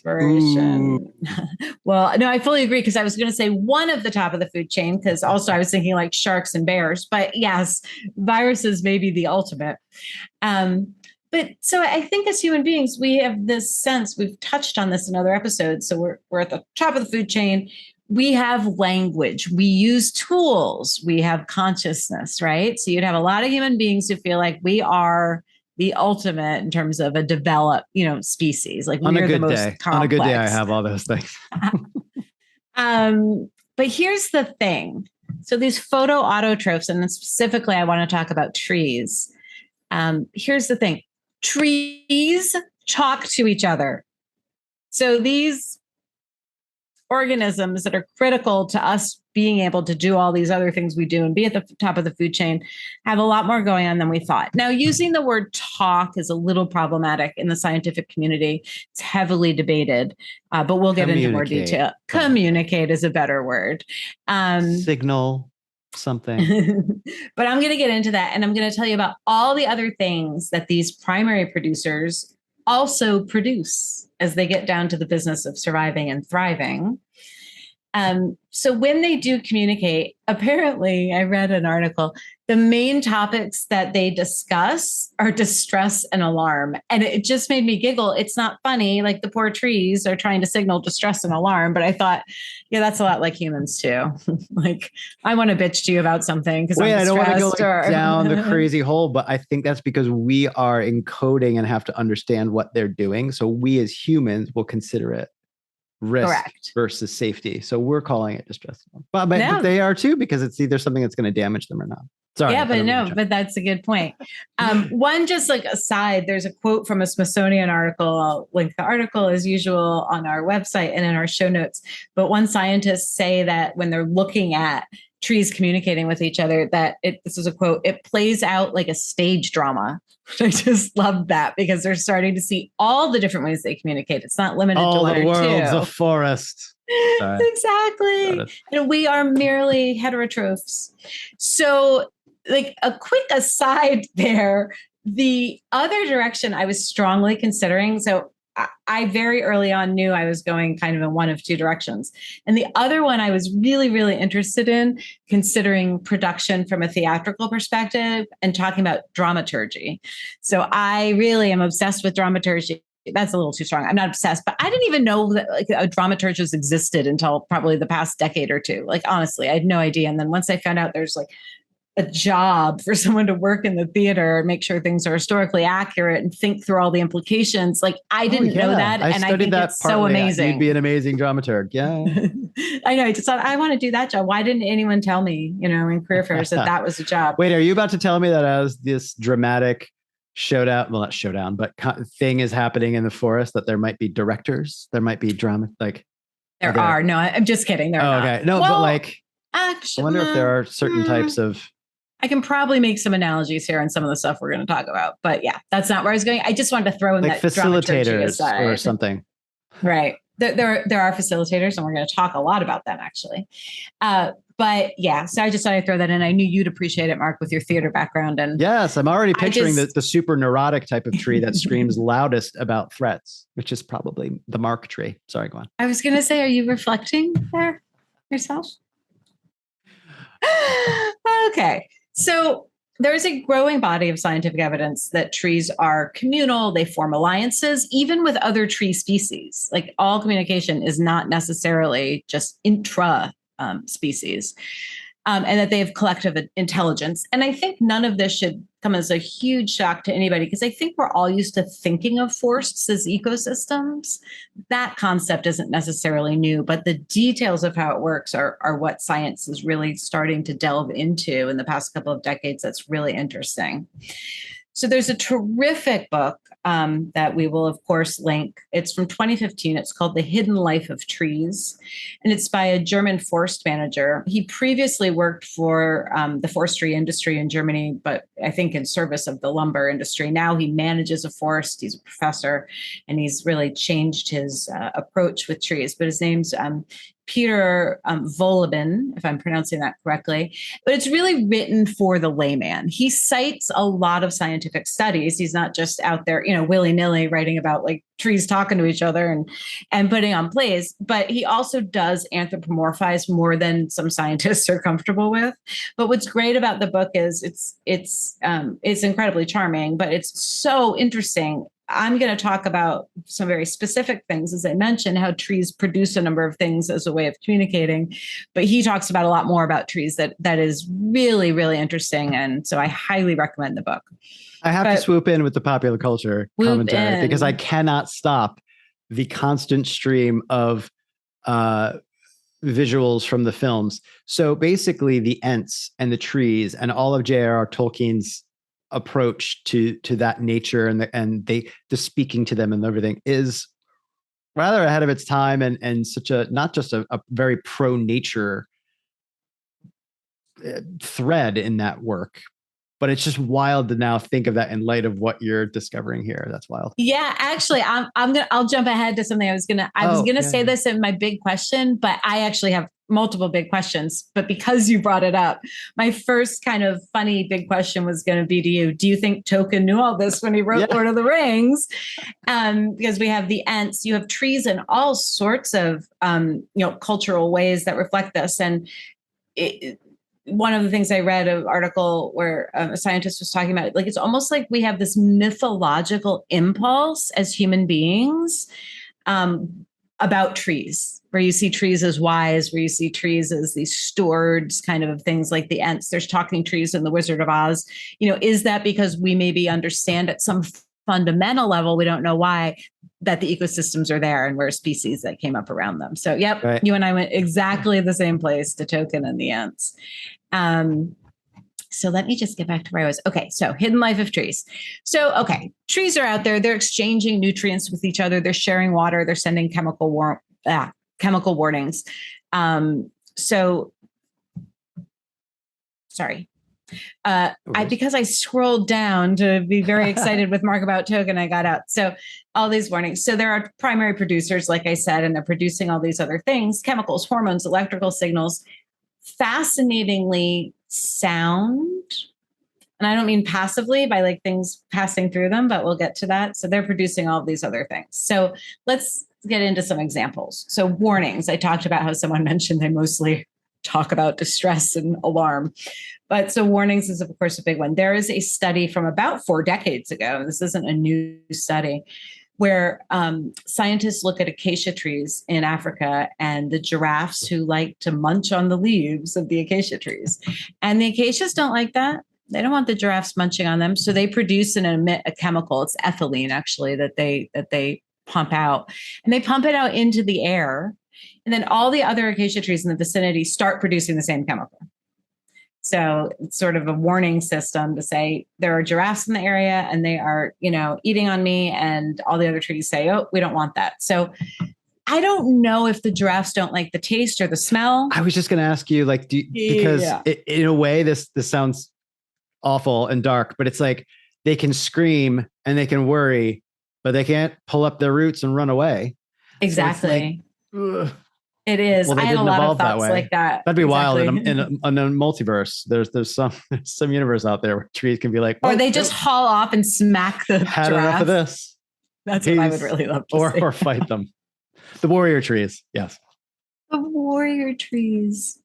Well, no, I fully agree, because I was going to say one of the top of the food chain, because also I was thinking like sharks and bears, but yes, viruses may be the ultimate. But so I think as human beings, we have this sense, we've touched on this in other episodes. So we're at the top of the food chain. We have language, we use tools, we have consciousness, right? So you'd have a lot of human beings who feel like we are the ultimate in terms of a developed, species. Like on we're the most day. complex. On a good day, I have all those things. But here's the thing. So these photoautotrophs, and specifically, I want to talk about trees. Here's the thing. Trees talk to each other. So these organisms that are critical to us being able to do all these other things we do and be at the top of the food chain have a lot more going on than we thought. Now, using the word talk is a little problematic in the scientific community. It's heavily debated, but we'll get into more detail. Communicate is a better word. Signal something. But I'm going to get into that, and I'm going to tell you about all the other things that these primary producers also produce as they get down to the business of surviving and thriving. So when they do communicate, apparently, I read an article, the main topics that they discuss are distress and alarm. And it just made me giggle. It's not funny, like the poor trees are trying to signal distress and alarm. But I thought, yeah, that's a lot like humans too. Like, I want to bitch to you about something because I don't want to go down the crazy hole, but I think that's because we are encoding and have to understand what they're doing. So we as humans will consider it risk versus safety. So we're calling it distress. But they are too, because it's either something that's going to damage them or not. Sorry. Yeah, but that's a good point. One just like aside, there's a quote from a Smithsonian article. I'll link the article as usual on our website and in our show notes. But one scientist say that when they're looking at trees communicating with each other, that this is a quote, it plays out like a stage drama. I just love that because they're starting to see all the different ways they communicate. It's not limited to one or two. All the world's a forest. Exactly. And we are merely heterotrophs. So like a quick aside there, the other direction I was strongly considering. So I very early on knew I was going kind of in one of two directions. And the other one I was really, really interested in, considering production from a theatrical perspective and talking about dramaturgy. So I really am obsessed with dramaturgy. That's a little too strong. I'm not obsessed, but I didn't even know that like a dramaturgist existed until probably the past decade or two. Like, honestly, I had no idea. And then once I found out there's like a job for someone to work in the theater and make sure things are historically accurate and think through all the implications. Like I didn't know that. And I think it's so amazing. You'd be an amazing dramaturg. Yeah. I know. I just thought I want to do that job. Why didn't anyone tell me, in career fairs that was a job? Wait, are you about to tell me that as this dramatic showdown, well, not showdown, but thing is happening in the forest, that there might be directors, there might be drama, like there are. No, I'm just kidding. There are. Okay. No, well, but like, actually, I wonder if there are certain types of. I can probably make some analogies here on some of the stuff we're going to talk about, but yeah, that's not where I was going. I just wanted to throw in like that facilitators or something. Right. There are facilitators, and we're going to talk a lot about them actually. But yeah, so I just thought I'd throw that in. I knew you'd appreciate it, Mark, with your theater background. And yes, I'm already picturing the super neurotic type of tree that screams loudest about threats, which is probably the Mark tree. Sorry, go on. I was going to say, are you reflecting there yourself? Okay. So there's a growing body of scientific evidence that trees are communal. They form alliances, even with other tree species. Like all communication is not necessarily just intra species, and that they have collective intelligence. And I think none of this should come as a huge shock to anybody, because I think we're all used to thinking of forests as ecosystems. That concept isn't necessarily new, but the details of how it works are what science is really starting to delve into in the past couple of decades. That's really interesting. So there's a terrific book that we will, of course, link. It's from 2015. It's called The Hidden Life of Trees, and it's by a German forest manager. He previously worked for the forestry industry in Germany, but I think in service of the lumber industry. Now he manages a forest. He's a professor, and he's really changed his approach with trees. But his name's Peter Voleben, if I'm pronouncing that correctly, but it's really written for the layman. He cites a lot of scientific studies. He's not just out there, willy-nilly writing about like trees talking to each other and putting on plays, but he also does anthropomorphize more than some scientists are comfortable with. But what's great about the book is it's incredibly charming, but it's so interesting. I'm going to talk about some very specific things, as I mentioned, how trees produce a number of things as a way of communicating. But he talks about a lot more about trees that is really, really interesting. And so I highly recommend the book. I have to swoop in with the popular culture commentary because I cannot stop the constant stream of visuals from the films. So basically the Ents and the trees and all of J.R.R. Tolkien's approach to that nature and the speaking to them and everything is rather ahead of its time and such a not just a very pro nature thread in that work, but it's just wild to now think of that in light of what you're discovering here. That's wild. Yeah, actually, I'll jump ahead to something I was gonna say this in my big question, but I actually have multiple big questions. But because you brought it up, my first kind of funny big question was going to be to you. Do you think Tolkien knew all this when he wrote Lord of the Rings? Because we have the Ents, you have trees in all sorts of cultural ways that reflect this. And one of the things I read an article where a scientist was talking about, like, it's almost like we have this mythological impulse as human beings about trees, where you see trees as wise, where you see trees as these stewards kind of things like the Ents. There's talking trees in The Wizard of Oz. Is that because we maybe understand at some fundamental level, we don't know why, that the ecosystems are there and we're a species that came up around them. So, yep, right. You and I went exactly the same place to Tolkien and the Ents. So let me just get back to where I was. Okay, so hidden life of trees. So, okay, trees are out there. They're exchanging nutrients with each other. They're sharing water. They're sending chemical warnings. Sorry. Because I scrolled down to be very excited with Mark about Tolkien, I got out. So all these warnings. So there are primary producers, like I said, and they're producing all these other things, chemicals, hormones, electrical signals. Fascinatingly, sound And I don't mean passively by like things passing through them, but we'll get to that. So they're producing all of these other things. So let's get into some examples. So warnings, I talked about how someone mentioned they mostly talk about distress and alarm. But so warnings is, of course, a big one. There is a study from about 4 decades ago. This isn't a new study where scientists look at acacia trees in Africa and the giraffes who like to munch on the leaves of the acacia trees. And the acacias don't like that. They don't want the giraffes munching on them. So they produce and emit a chemical. It's ethylene, actually, that they pump out. And they pump it out into the air. And then all the other acacia trees in the vicinity start producing the same chemical. So it's sort of a warning system to say there are giraffes in the area and they are, eating on me, and all the other trees say, oh, we don't want that. So I don't know if the giraffes don't like the taste or the smell. I was just going to ask you, like, because in a way, this sounds awful and dark, but it's like they can scream and they can worry, but they can't pull up their roots and run away. Exactly. So it is. Well, I had a lot of thoughts like that. That'd be wild. In a multiverse, there's some universe out there where trees can be like, or they just haul off and smack the had giraffe. Enough of this. That's what I would really love to see. Or fight them. The warrior trees. Yes. The warrior trees.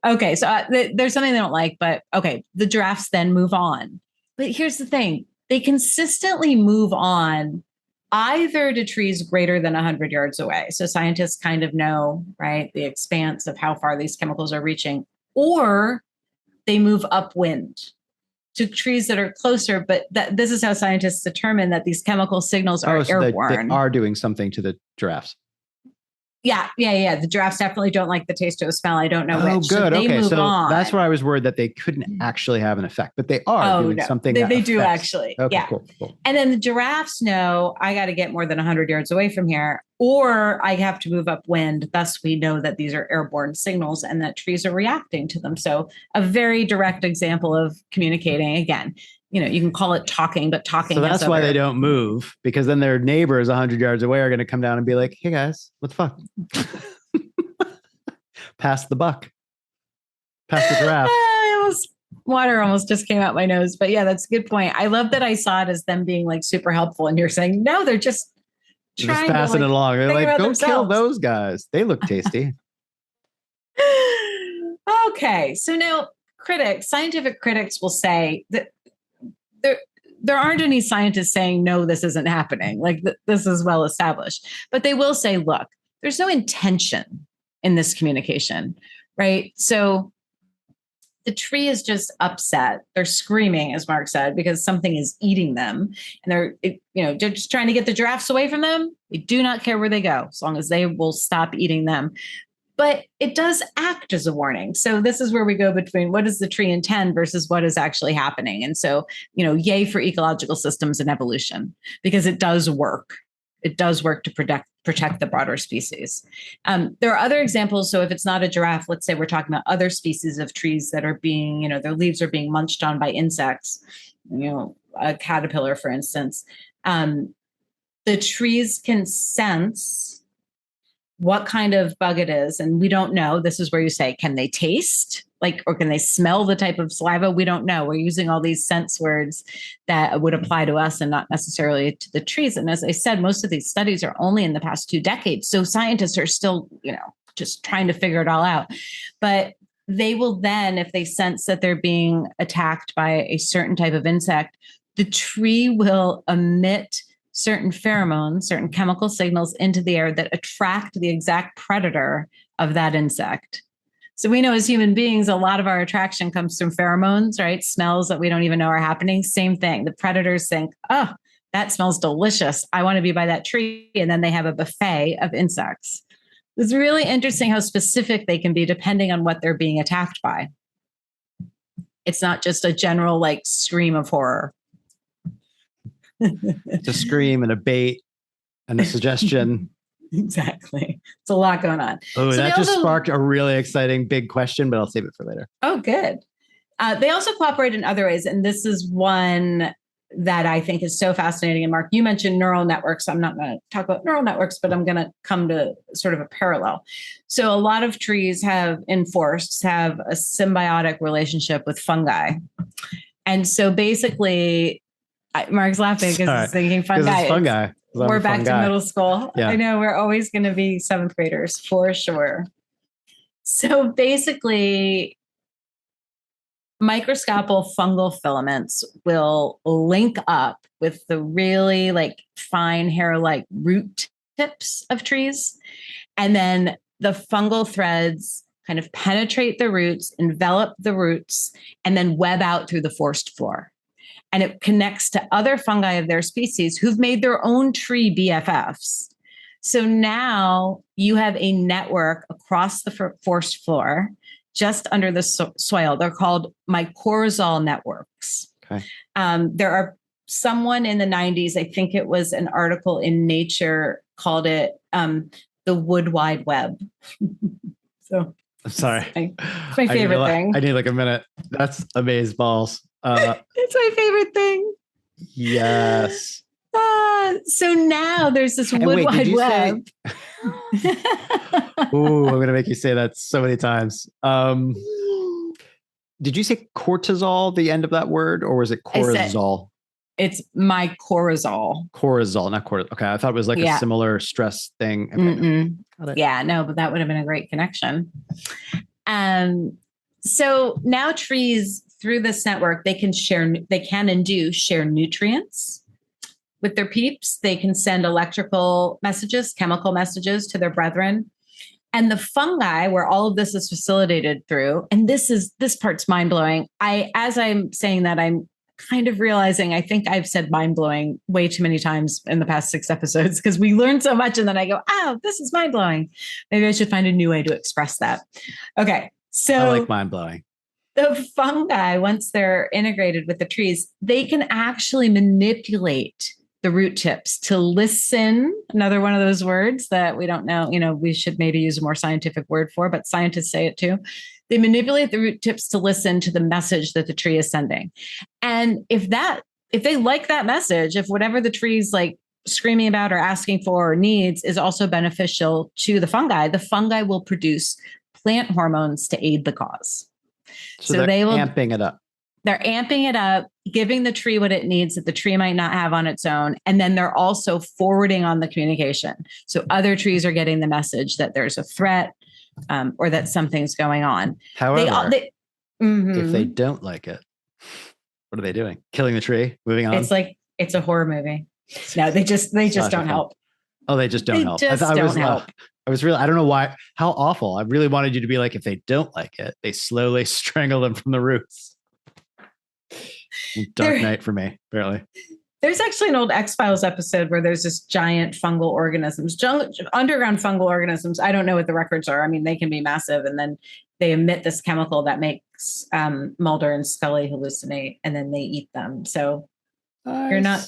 Okay. So there's something they don't like, but okay. The giraffes then move on. But here's the thing. They consistently move on either to trees greater than 100 yards away. So scientists kind of know, right, the expanse of how far these chemicals are reaching, or they move upwind to trees that are closer. But this is how scientists determine that these chemical signals are airborne. They are doing something to the giraffes. Yeah. The giraffes definitely don't like the taste or the smell. I don't know which. Oh, good. So they move on. That's where I was worried that they couldn't actually have an effect, but they are doing something. They do actually. Okay, yeah. Cool. And then the giraffes know I got to get more than 100 yards away from here, or I have to move upwind. Thus, we know that these are airborne signals and that trees are reacting to them. So a very direct example of communicating. Again, you can call it talking, but talking. So that's why they don't move, because then their neighbors 100 yards away are going to come down and be like, hey guys, what the fuck? Pass the buck. Pass the giraffe. Water almost just came out my nose. But yeah, that's a good point. I love that I saw it as them being like super helpful. And you're saying, no, they're just passing it along. They're like, go kill those guys. They look tasty. Okay. So now scientific critics will say that there aren't any scientists saying, no, this isn't happening. Like this is well established, but they will say, look, there's no intention in this communication, right? So the tree is just upset. They're screaming, as Mark said, because something is eating them, and they're just trying to get the giraffes away from them. They do not care where they go, as long as they will stop eating them. But it does act as a warning. So this is where we go between what does the tree intend versus what is actually happening. And so, yay for ecological systems and evolution, because it does work. It does work to protect the broader species. There are other examples. So if it's not a giraffe, let's say we're talking about other species of trees that are being, their leaves are being munched on by insects, a caterpillar, for instance. The trees can sense what kind of bug it is. And we don't know. This is where you say, can they taste? Or can they smell the type of saliva? We don't know. We're using all these sense words that would apply to us and not necessarily to the trees. And as I said, most of these studies are only in the past 2 decades. So scientists are still, just trying to figure it all out. But they will then, if they sense that they're being attacked by a certain type of insect, the tree will emit certain pheromones, certain chemical signals into the air that attract the exact predator of that insect. So we know as human beings, a lot of our attraction comes from pheromones, right? Smells that we don't even know are happening. Same thing. The predators think, oh, that smells delicious. I want to be by that tree. And then they have a buffet of insects. It's really interesting how specific they can be depending on what they're being attacked by. It's not just a general scream of horror. It's a scream and a bait and a suggestion. Exactly. It's a lot going on. Oh, so that just sparked a really exciting big question, but I'll save it for later. Oh, good. They also cooperate in other ways. And this is one that I think is so fascinating. And Mark, you mentioned neural networks. I'm not going to talk about neural networks, but I'm going to come to sort of a parallel. So a lot of trees in forests have a symbiotic relationship with fungi. And so basically, Mark's laughing because he's thinking fungi. Fungi. We're back to middle school. Yeah. I know we're always going to be seventh graders for sure. So basically, microscopic fungal filaments will link up with the really like fine hair-like root tips of trees. And then the fungal threads kind of penetrate the roots, envelop the roots, and then web out through the forest floor. And it connects to other fungi of their species who've made their own tree BFFs. So now you have a network across the forest floor, just under the soil. They're called mycorrhizal networks. Okay. There are someone in the 90s, I think it was an article in Nature, called it the Wood Wide Web. So I'm sorry. It's my favorite thing. I need like a minute. That's amazeballs. It's my favorite thing. Yes. So now there's this Wood Wide Web. Ooh, I'm going to make you say that so many times. Did you say cortisol, the end of that word, or was it cortisol? It's mycorrhizal. Cortisol, not cortisol. Okay, I thought it was like a similar stress thing. Okay. Yeah, no, but that would have been a great connection. So now trees, through this network, they can and do share nutrients with their peeps. They can send electrical messages, chemical messages to their brethren. And the fungi, where all of this is facilitated through, and this part's mind-blowing. As I'm saying that, I'm kind of realizing I think I've said mind-blowing way too many times in the past 6 episodes because we learn so much and then I go, oh, this is mind-blowing. Maybe I should find a new way to express that. Okay. So I like mind-blowing. The fungi, once they're integrated with the trees, they can actually manipulate the root tips to listen. Another one of those words that we don't know, we should maybe use a more scientific word for, but scientists say it too. They manipulate the root tips to listen to the message that the tree is sending. And if they like that message, if whatever the tree's like screaming about or asking for or needs is also beneficial to the fungi will produce plant hormones to aid the cause. So they will amping it up. They're amping it up, giving the tree what it needs that the tree might not have on its own. And then they're also forwarding on the communication. So other trees are getting the message that there's a threat or that something's going on. However, if they don't like it, what are they doing? Killing the tree? Moving on? It's a horror movie. No, they just don't help. Oh, they just don't help. I don't know why. How awful. I really wanted you to be like, if they don't like it, they slowly strangle them from the roots. Dark night for me, apparently. There's actually an old X-Files episode where there's this giant fungal organisms, underground fungal organisms. I don't know what the records are. I mean, they can be massive. And then they emit this chemical that makes Mulder and Scully hallucinate, and then they eat them. So You're not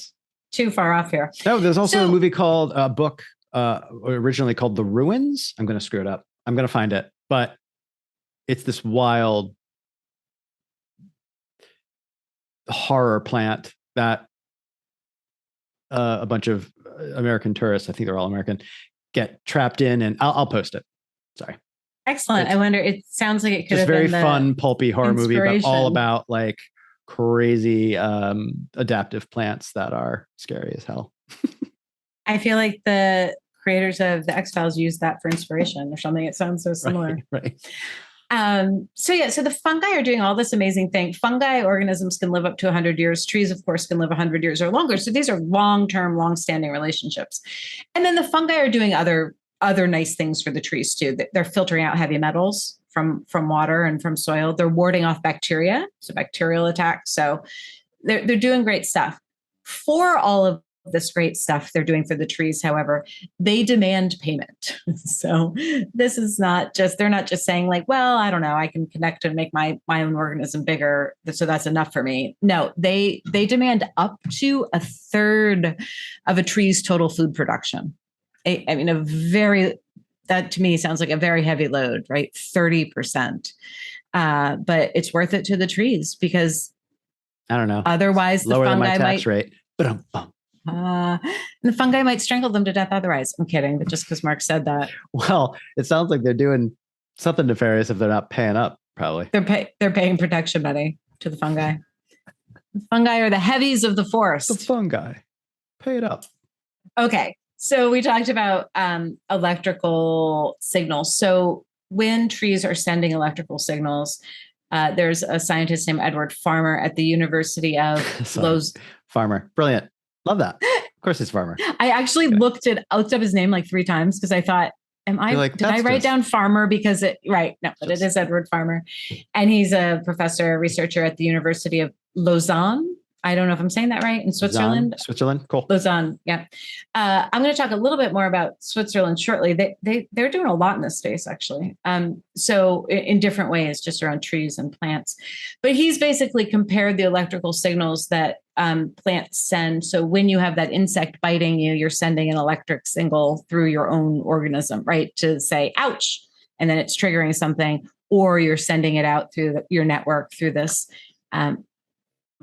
too far off here. No, there's also a book originally called The Ruins. I'm going to screw it up. I'm going to find it. But it's this wild horror plant that a bunch of American tourists, I think they're all American, get trapped in, and I'll post it. Sorry. Excellent. I wonder, it sounds like it could have been very fun, pulpy horror movie, but all about like crazy adaptive plants that are scary as hell. I feel like the creators of the X-Files used that for inspiration or something. It sounds so similar. Right. So the fungi are doing all this amazing thing. Fungi organisms can live up to 100 years. Trees, of course, can live 100 years or longer. So these are long-term, long-standing relationships. And then the fungi are doing other nice things for the trees too. They're filtering out heavy metals from water and from soil. They're warding off bacteria, so bacterial attacks. So they're doing great stuff. For all of this great stuff they're doing for the trees, however, they demand payment. So this is they're not just saying like, well, I don't know, I can connect and make my own organism bigger, so that's enough for me. No, they demand up to a third of a tree's total food production. I mean, that to me sounds like a very heavy load, right? 30%. But it's worth it to the trees because I don't know. Otherwise, lower than my tax rate. And the fungi might strangle them to death otherwise. I'm kidding, but just because Mark said that. Well, it sounds like they're doing something nefarious if they're not paying up, probably. They're paying protection money to the fungi. Fungi are the heavies of the forest. The fungi. Pay it up. Okay. So we talked about electrical signals. So when trees are sending electrical signals, there's a scientist named Edward Farmer at the University of Los. Farmer. Brilliant. Love that. Of course it's Farmer. I actually looked up his name like 3 times because I thought, did I write down Farmer because right. No, but it is Edward Farmer. And he's a professor, researcher at the University of Lausanne. I don't know if I'm saying that right, in Switzerland. Switzerland, cool. Lausanne, yeah. I'm going to talk a little bit more about Switzerland shortly. They're doing a lot in this space, actually. So in different ways, just around trees and plants. But he's basically compared the electrical signals that plants send. So when you have that insect biting you, you're sending an electric signal through your own organism, right? To say, ouch, and then it's triggering something, or you're sending it out through your network through this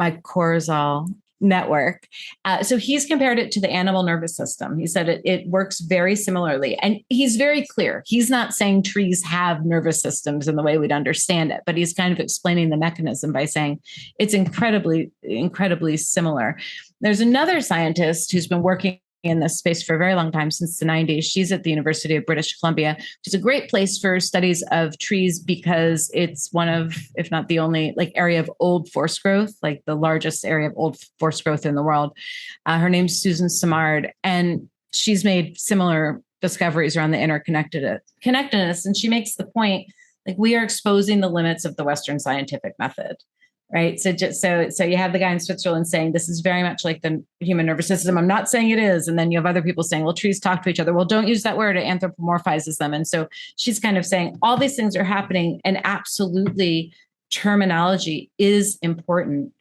mycorrhizal network. So he's compared it to the animal nervous system. He said it works very similarly. And he's very clear. He's not saying trees have nervous systems in the way we'd understand it, but he's kind of explaining the mechanism by saying it's incredibly, incredibly similar. There's another scientist who's been working in this space for a very long time, since the 90s. She's at the University of British Columbia, which is a great place for studies of trees because it's one of, if not the only, area of old forest growth, like the largest area of old forest growth in the world. Her name's Susan Simard, and she's made similar discoveries around the interconnectedness. And she makes the point, we are exposing the limits of the Western scientific method. Right. So you have the guy in Switzerland saying this is very much like the human nervous system. I'm not saying it is. And then you have other people saying, well, trees talk to each other. Well, don't use that word. It anthropomorphizes them. And so she's kind of saying all these things are happening, and absolutely terminology is important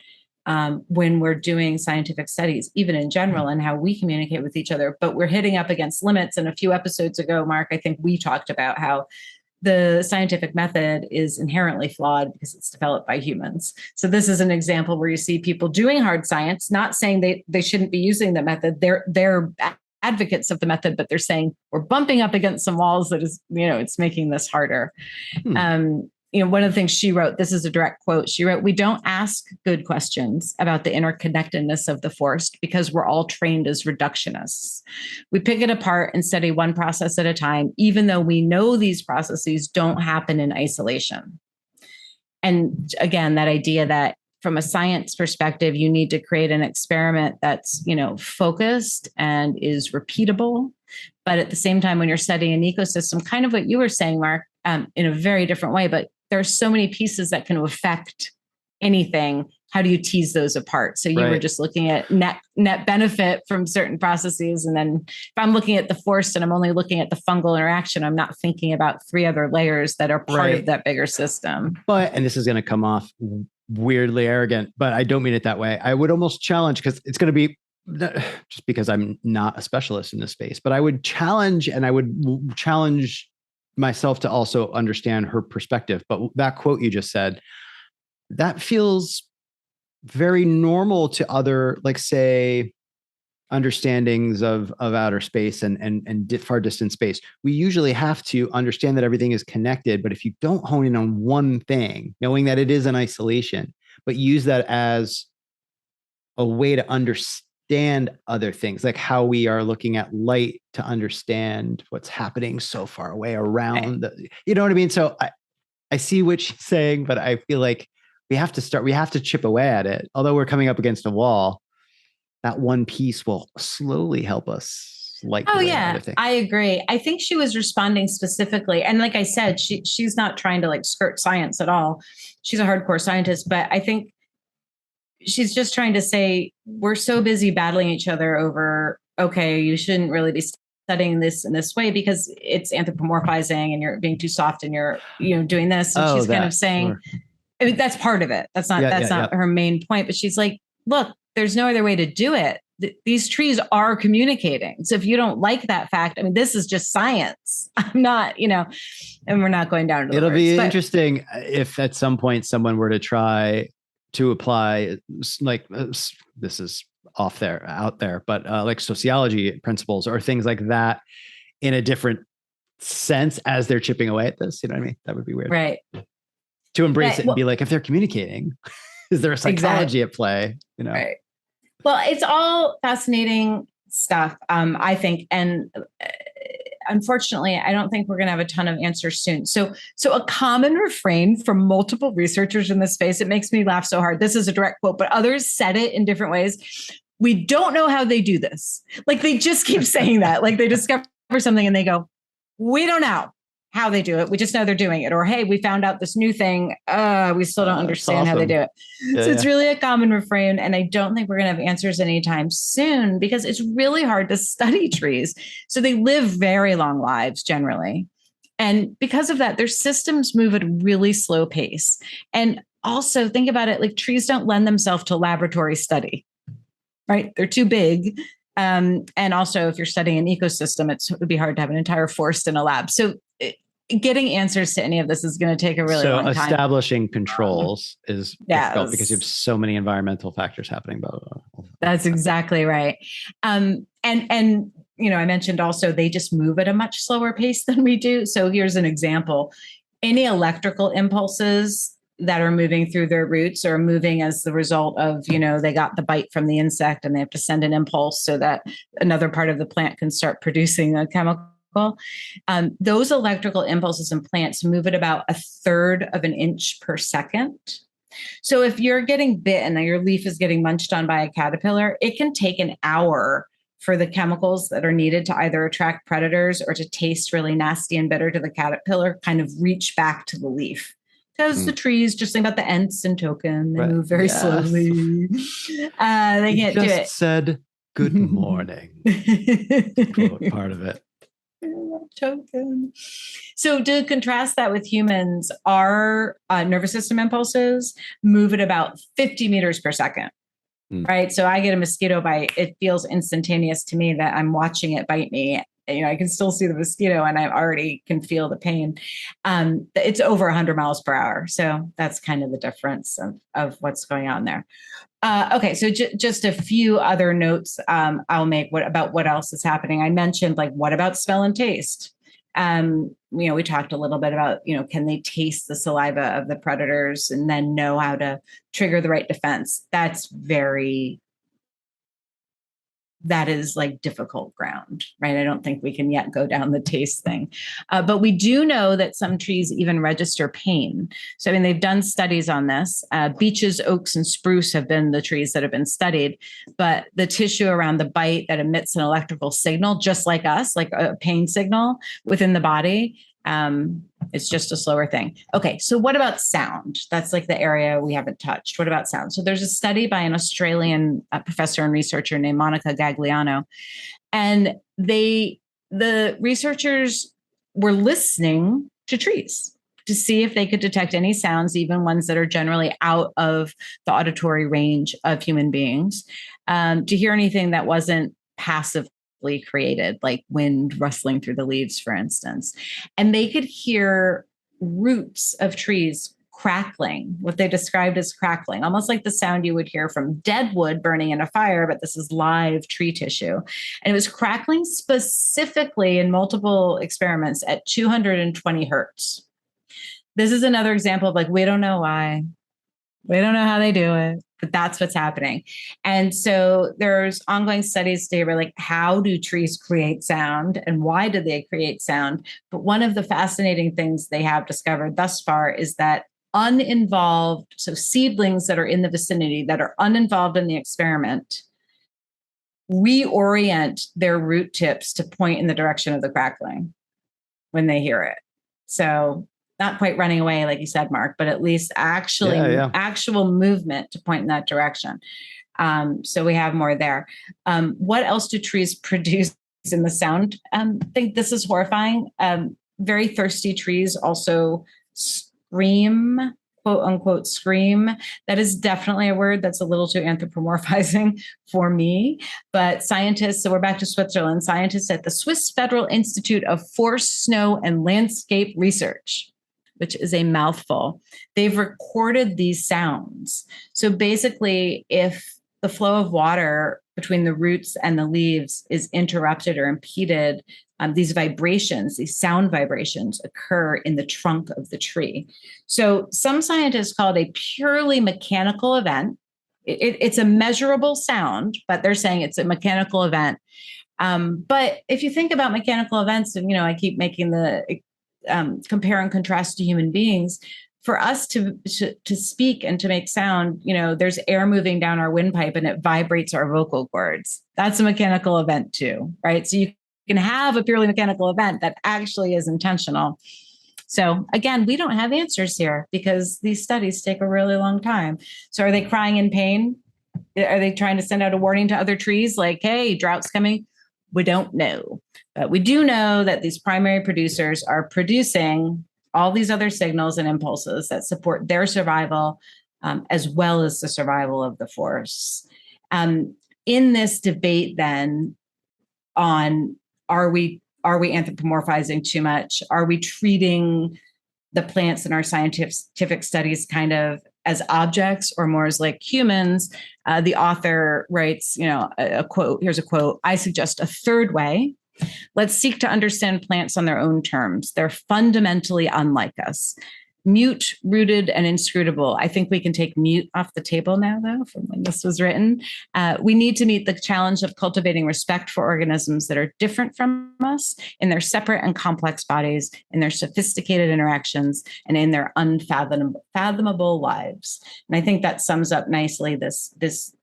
when we're doing scientific studies, even in general, and how we communicate with each other. But we're hitting up against limits. And a few episodes ago, Mark, I think we talked about how the scientific method is inherently flawed because it's developed by humans. So this is an example where you see people doing hard science, not saying they shouldn't be using the method. They're advocates of the method, but they're saying we're bumping up against some walls that is, it's making this harder. One of the things she wrote, this is a direct quote. She wrote, "We don't ask good questions about the interconnectedness of the forest because we're all trained as reductionists. We pick it apart and study one process at a time, even though we know these processes don't happen in isolation." And again, that idea that from a science perspective, you need to create an experiment that's, focused and is repeatable. But at the same time, when you're studying an ecosystem, kind of what you were saying, Mark, in a very different way, but there are so many pieces that can affect anything. How do you tease those apart? So you were just looking at net benefit from certain processes. And then if I'm looking at the forest and I'm only looking at the fungal interaction, I'm not thinking about 3 other layers that are part of that bigger system. And this is going to come off weirdly arrogant, but I don't mean it that way. I would almost challenge, because it's going to be, just because I'm not a specialist in this space, but I would challenge myself to also understand her perspective. But that quote you just said, that feels very normal to other, say, understandings of outer space and far distant space. We usually have to understand that everything is connected, but if you don't hone in on one thing, knowing that it is in isolation, but use that as a way to understand other things, like how we are looking at light to understand what's happening so far away around you know what I mean? So I see what she's saying, but I feel like we have to chip away at it. Although we're coming up against a wall, that one piece will slowly help us. I agree. I think she was responding specifically. And like I said, she's not trying to skirt science at all. She's a hardcore scientist, but I think she's just trying to say, we're so busy battling each other over, okay, you shouldn't really be studying this in this way because it's anthropomorphizing and you're being too soft and you're, doing this. And she's kind of saying, I mean, that's part of it. That's not her main point, but she's like, look, there's no other way to do it. These trees are communicating. So if you don't like that fact, I mean, this is just science. I'm not, and we're not going down to the It'll words, be interesting if at some point someone were to try to apply, this is out there, but sociology principles or things like that in a different sense as they're chipping away at this. You know what I mean? That would be weird. Right. To embrace it and be like, if they're communicating, Is there a psychology at play? Right. Well, it's all fascinating stuff, I think. And unfortunately, I don't think we're going to have a ton of answers soon. So a common refrain from multiple researchers in this space, it makes me laugh so hard. This is a direct quote, but others said it in different ways. We don't know how they do this. Like they just keep saying that. Like they discover something and they go, we don't know how they do it. We just know they're doing it. Or, hey, we found out this new thing. We still don't understand how they do it. So it's really a common refrain. And I don't think we're going to have answers anytime soon because it's really hard to study trees. So they live very long lives generally. And because of that, their systems move at a really slow pace. And also think about it, like trees don't lend themselves to laboratory study, right? They're too big. And also if you're studying an ecosystem, it would be hard to have an entire forest in a lab. So getting answers to any of this is going to take a really long time. So establishing controls is difficult because you have so many environmental factors happening. That's exactly right. And I mentioned also they just move at a much slower pace than we do. So here's an example. Any electrical impulses that are moving through their roots are moving as the result of, they got the bite from the insect and they have to send an impulse so that another part of the plant can start producing a chemical. Those electrical impulses in plants move at about 1/3 of an inch per second. So if you're getting bitten and your leaf is getting munched on by a caterpillar, it can take an hour for the chemicals that are needed to either attract predators or to taste really nasty and bitter to the caterpillar kind of reach back to the leaf. Because the trees, just think about the ants and token, they move very slowly. They can't do it. Said good morning. Quote part of it. Token. So to contrast that with humans, our nervous system impulses move at about 50 meters per second. Right. So I get a mosquito bite. It feels instantaneous to me that I'm watching it bite me. I can still see the mosquito and I already can feel the pain. It's over 100 miles per hour. So that's kind of the difference of what's going on there. Okay, so just a few other notes I'll make about what else is happening. I mentioned, like, what about smell and taste? We talked a little bit about, can they taste the saliva of the predators and then know how to trigger the right defense? That is like difficult ground, right? I don't think we can yet go down the taste thing. But we do know that some trees even register pain. So, they've done studies on this. Beeches, oaks, and spruce have been the trees that have been studied. But the tissue around the bite that emits an electrical signal, just like us, like a pain signal within the body, it's just a slower thing. Okay, so what about sound? That's like the area we haven't touched. What about sound? So there's a study by an Australian professor and researcher named Monica Gagliano. And the researchers were listening to trees to see if they could detect any sounds, even ones that are generally out of the auditory range of human beings, to hear anything that wasn't passive created, like wind rustling through the leaves, for instance. And they could hear roots of trees crackling, what they described as crackling, almost like the sound you would hear from dead wood burning in a fire, but this is live tree tissue. And it was crackling specifically in multiple experiments at 220 hertz. This is another example of, like, we don't know why. We don't know how they do it, but that's what's happening. And so there's ongoing studies today where, like, how do trees create sound and why do they create sound? But one of the fascinating things they have discovered thus far is that uninvolved, so seedlings that are in the vicinity that are uninvolved in the experiment, reorient their root tips to point in the direction of the crackling when they hear it. So not quite running away, like you said, Mark, but at least actual movement to point in that direction. So we have more there. What else do trees produce in the sound? I think this is horrifying. Very thirsty trees also scream, quote unquote, scream. That is definitely a word that's a little too anthropomorphizing for me. But scientists, so we're back to Switzerland, scientists at the Swiss Federal Institute of Forest, Snow, and Landscape Research, which is a mouthful. They've recorded these sounds. So basically, if the flow of water between the roots and the leaves is interrupted or impeded, these vibrations, these sound vibrations occur in the trunk of the tree. So some scientists call it a purely mechanical event. It's a measurable sound, but they're saying it's a mechanical event. But if you think about mechanical events, and I keep making the compare and contrast to human beings, for us to speak and to make sound, there's air moving down our windpipe and it vibrates our vocal cords. That's a mechanical event too, right? So you can have a purely mechanical event that actually is intentional. So again, we don't have answers here because these studies take a really long time. So are they crying in pain? Are they trying to send out a warning to other trees like, hey, drought's coming? We don't know. But we do know that these primary producers are producing all these other signals and impulses that support their survival, as well as the survival of the forests. In this debate then on are we anthropomorphizing too much? Are we treating the plants in our scientific studies kind of as objects or more as like humans? The author writes, a quote, here's a quote: "I suggest a third way. Let's seek to understand plants on their own terms. They're fundamentally unlike us. Mute, rooted, and inscrutable." I think we can take mute off the table now, though, from when this was written. We need to meet the challenge of cultivating respect for organisms that are different from us in their separate and complex bodies, in their sophisticated interactions, and in their unfathomable lives. And I think that sums up nicely this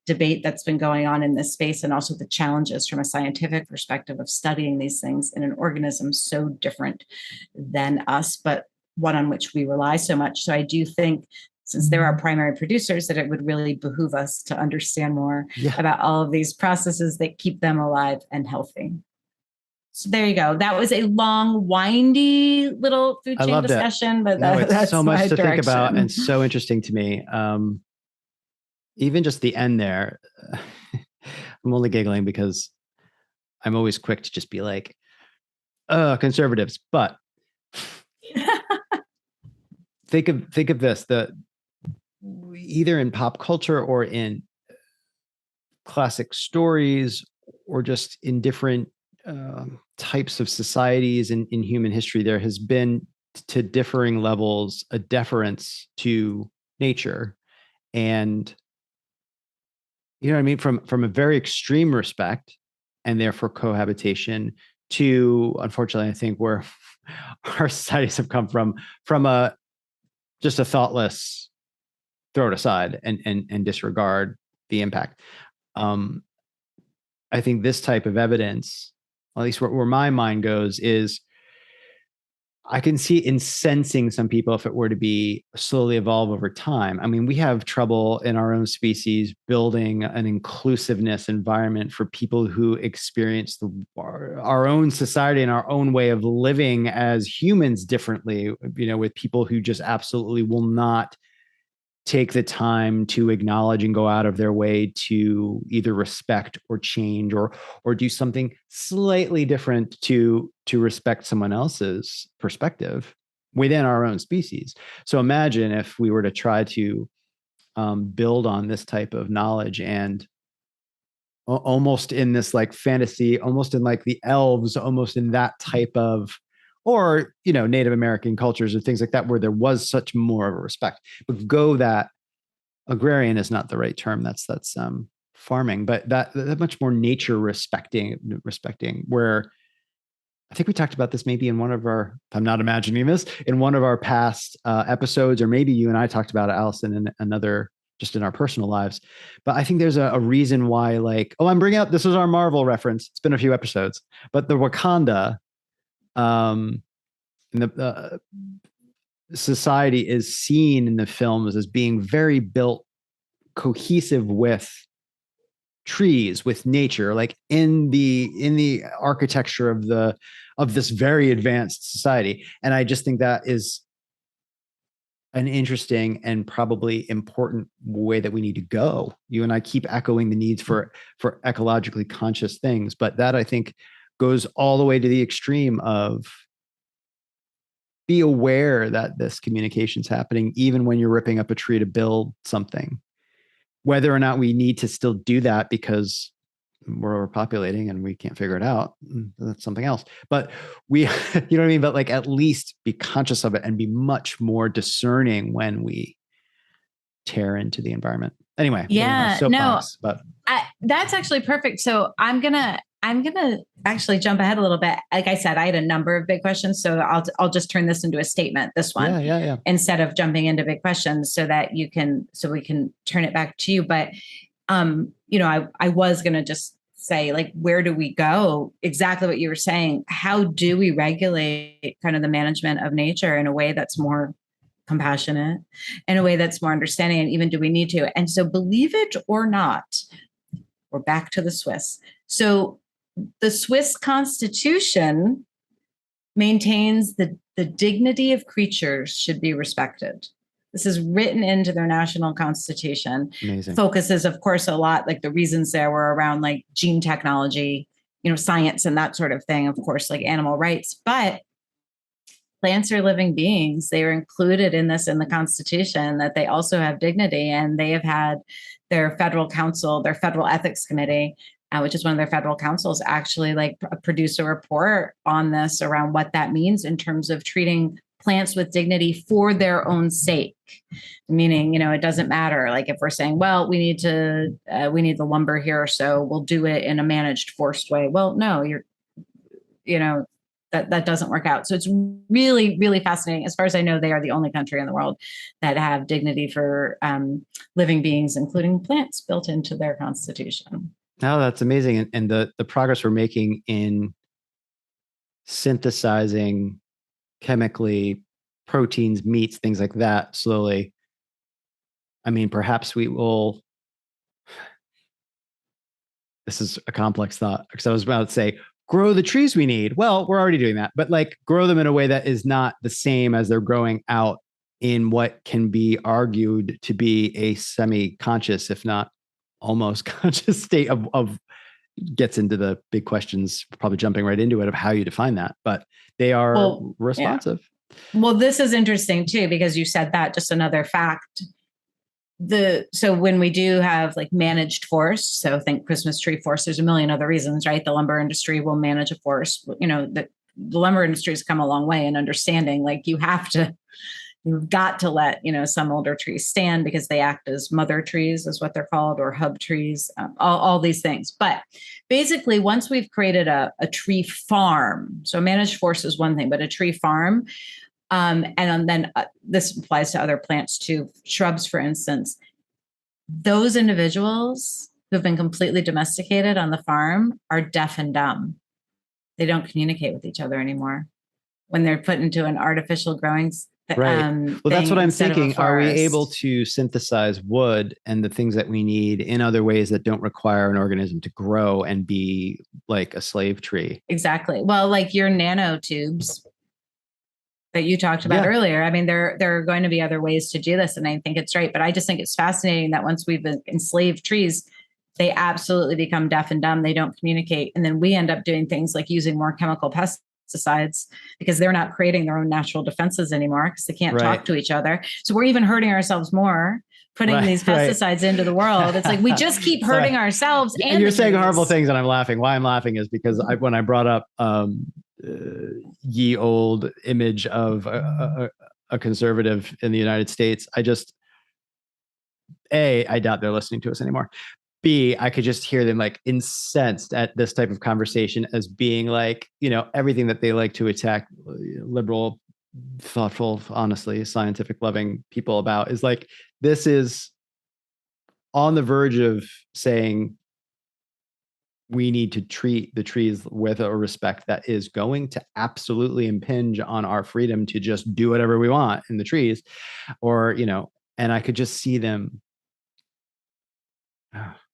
debate that's been going on in this space, and also the challenges from a scientific perspective of studying these things in an organism so different than us, but one on which we rely so much. So I do think, since there are primary producers, that it would really behoove us to understand more about all of these processes that keep them alive and healthy. So there you go. That was a long, windy little food chain discussion, but that's so much to direction. think about and so interesting to me. Even just the end there, I'm only giggling because I'm always quick to just be like, conservatives, but think of this, either in pop culture or in classic stories or just in different types of societies in human history, there has been, to differing levels, a deference to nature. And you know what I mean? From a very extreme respect and therefore cohabitation to, unfortunately, I think where our societies have come from just a thoughtless throw it aside and disregard the impact. I think this type of evidence, at least where my mind goes, is I can see incensing some people if it were to be slowly evolve over time. I mean, we have trouble in our own species building an inclusiveness environment for people who experience our own society and our own way of living as humans differently, with people who just absolutely will not take the time to acknowledge and go out of their way to either respect or change or do something slightly different to respect someone else's perspective within our own species. So imagine if we were to try to build on this type of knowledge and almost in this like fantasy, almost in like the elves, almost in that type of, or, Native American cultures or things like that, where there was such more of a respect. But that agrarian is not the right term. That's farming, but that much more nature respecting, where I think we talked about this maybe in one of our, if I'm not imagining this, in one of our past episodes, or maybe you and I talked about it, Alison, in another, just in our personal lives. But I think there's a reason why, like, I'm bringing up, this is our Marvel reference. It's been a few episodes, but the Wakanda, and the society is seen in the films as being very built cohesive with trees, with nature, like in the architecture of this very advanced society. And I just think that is an interesting and probably important way that we need to go. You and I keep echoing the needs for ecologically conscious things, but that, I think, goes all the way to the extreme of be aware that this communication is happening, even when you're ripping up a tree to build something. Whether or not we need to still do that because we're overpopulating and we can't figure it out, that's something else. But we, you know what I mean? But like at least be conscious of it and be much more discerning when we tear into the environment. Anyway, Yeah, no, soapbox, but that's actually perfect. So I'm gonna actually jump ahead a little bit. Like I said, I had a number of big questions, so I'll just turn this into a statement. This one, yeah, instead of jumping into big questions, so we can turn it back to you. But I was gonna just say, like, where do we go? Exactly what you were saying. How do we regulate kind of the management of nature in a way that's more compassionate, in a way that's more understanding, and even do we need to? And so, believe it or not, we're back to the Swiss. So the Swiss Constitution maintains the dignity of creatures should be respected. This is written into their national constitution. Amazing. Focuses, of course, a lot, like the reasons there were around like gene technology, science and that sort of thing, of course, like animal rights. But plants are living beings. They are included in the Constitution, that they also have dignity, and they have had their federal council, their federal ethics committee, which is one of their federal councils, actually like produce a report on this around what that means in terms of treating plants with dignity for their own sake. Meaning, it doesn't matter. Like if we're saying, well, we need the lumber here, so we'll do it in a managed, forced way. Well, no, that doesn't work out. So it's really, really fascinating. As far as I know, they are the only country in the world that have dignity for living beings, including plants, built into their constitution. Oh, that's amazing. And the progress we're making in synthesizing chemically proteins, meats, things like that slowly. I mean, perhaps we will. This is a complex thought, because I was about to say, grow the trees we need. Well, we're already doing that, but like grow them in a way that is not the same as they're growing out in what can be argued to be a semi-conscious, if not almost conscious state of gets into the big questions, probably jumping right into it, of how you define that, but they are responsive. Yeah. Well, this is interesting too, because you said that, just another fact. So when we do have like managed forest, so think Christmas tree forest, there's a million other reasons, right? The lumber industry will manage a forest. The lumber industry has come a long way in understanding, like you've got to let, some older trees stand because they act as mother trees, is what they're called, or hub trees, all these things. But basically, once we've created a tree farm, so managed forest is one thing, but a tree farm, and then this applies to other plants too, shrubs, for instance, those individuals who've been completely domesticated on the farm are deaf and dumb. They don't communicate with each other anymore when they're put into an artificial growing. Right. Well, that's what I'm thinking. Are we able to synthesize wood and the things that we need in other ways that don't require an organism to grow and be like a slave tree? Exactly. Well, like your nanotubes that you talked about earlier. I mean, there are going to be other ways to do this, and I think it's right. But I just think it's fascinating that once we've enslaved trees, they absolutely become deaf and dumb. They don't communicate. And then we end up doing things like using more chemical pesticides because they're not creating their own natural defenses anymore because they can't talk to each other. So we're even hurting ourselves more, putting these pesticides into the world. It's like we just keep hurting ourselves. And you're saying horrible things, and I'm laughing. Why I'm laughing is because when I brought up ye old image of a conservative in the United States, I doubt they're listening to us anymore. B, I could just hear them like incensed at this type of conversation as being like, everything that they like to attack liberal, thoughtful, honestly, scientific loving people about is like, this is on the verge of saying we need to treat the trees with a respect that is going to absolutely impinge on our freedom to just do whatever we want in the trees, or, and I could just see them.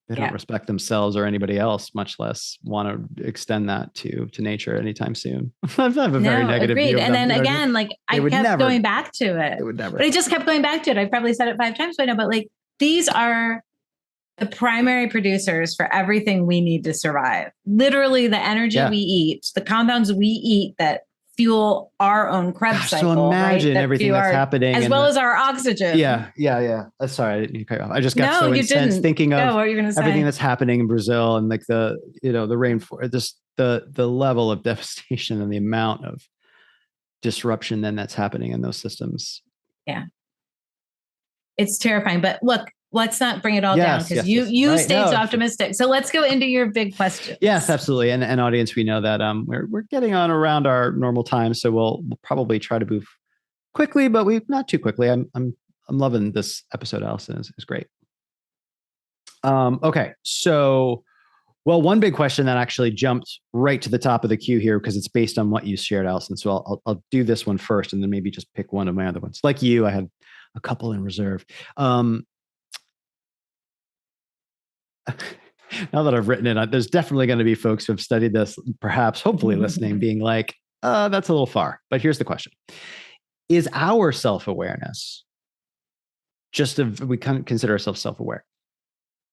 They don't respect themselves or anybody else, much less want to extend that to nature anytime soon. I have a very negative view of them. And then again, like I kept going back to it. They would never. But I just kept going back to it. I've probably said it 5 times by now, but like these are the primary producers for everything we need to survive. Literally the energy we eat, the compounds we eat that fuel our own Krebs cycle. So imagine right? everything that's happening. As well as our oxygen. Yeah. Sorry, I didn't mean to cut you off. I just got No, so you incensed didn't. thinking of what were you gonna say? everything that's happening in Brazil and like the rainforest, just the level of devastation and the amount of disruption then that's happening in those systems. Yeah. It's terrifying. But look, let's not bring it all down because you right. stayed so optimistic. So let's go into your big questions. Yes, absolutely. And audience, we know that we're getting on around our normal time, so we'll probably try to move quickly, but we not too quickly. I'm loving this episode, Alison. Is great. Okay, so one big question that actually jumped right to the top of the queue here because it's based on what you shared, Alison. So I'll do this one first, and then maybe just pick one of my other ones. Like you, I had a couple in reserve. Now that I've written it, there's definitely going to be folks who have studied this, perhaps, hopefully listening, being like, that's a little far. But here's the question. Is our self-awareness, just if we consider ourselves self-aware,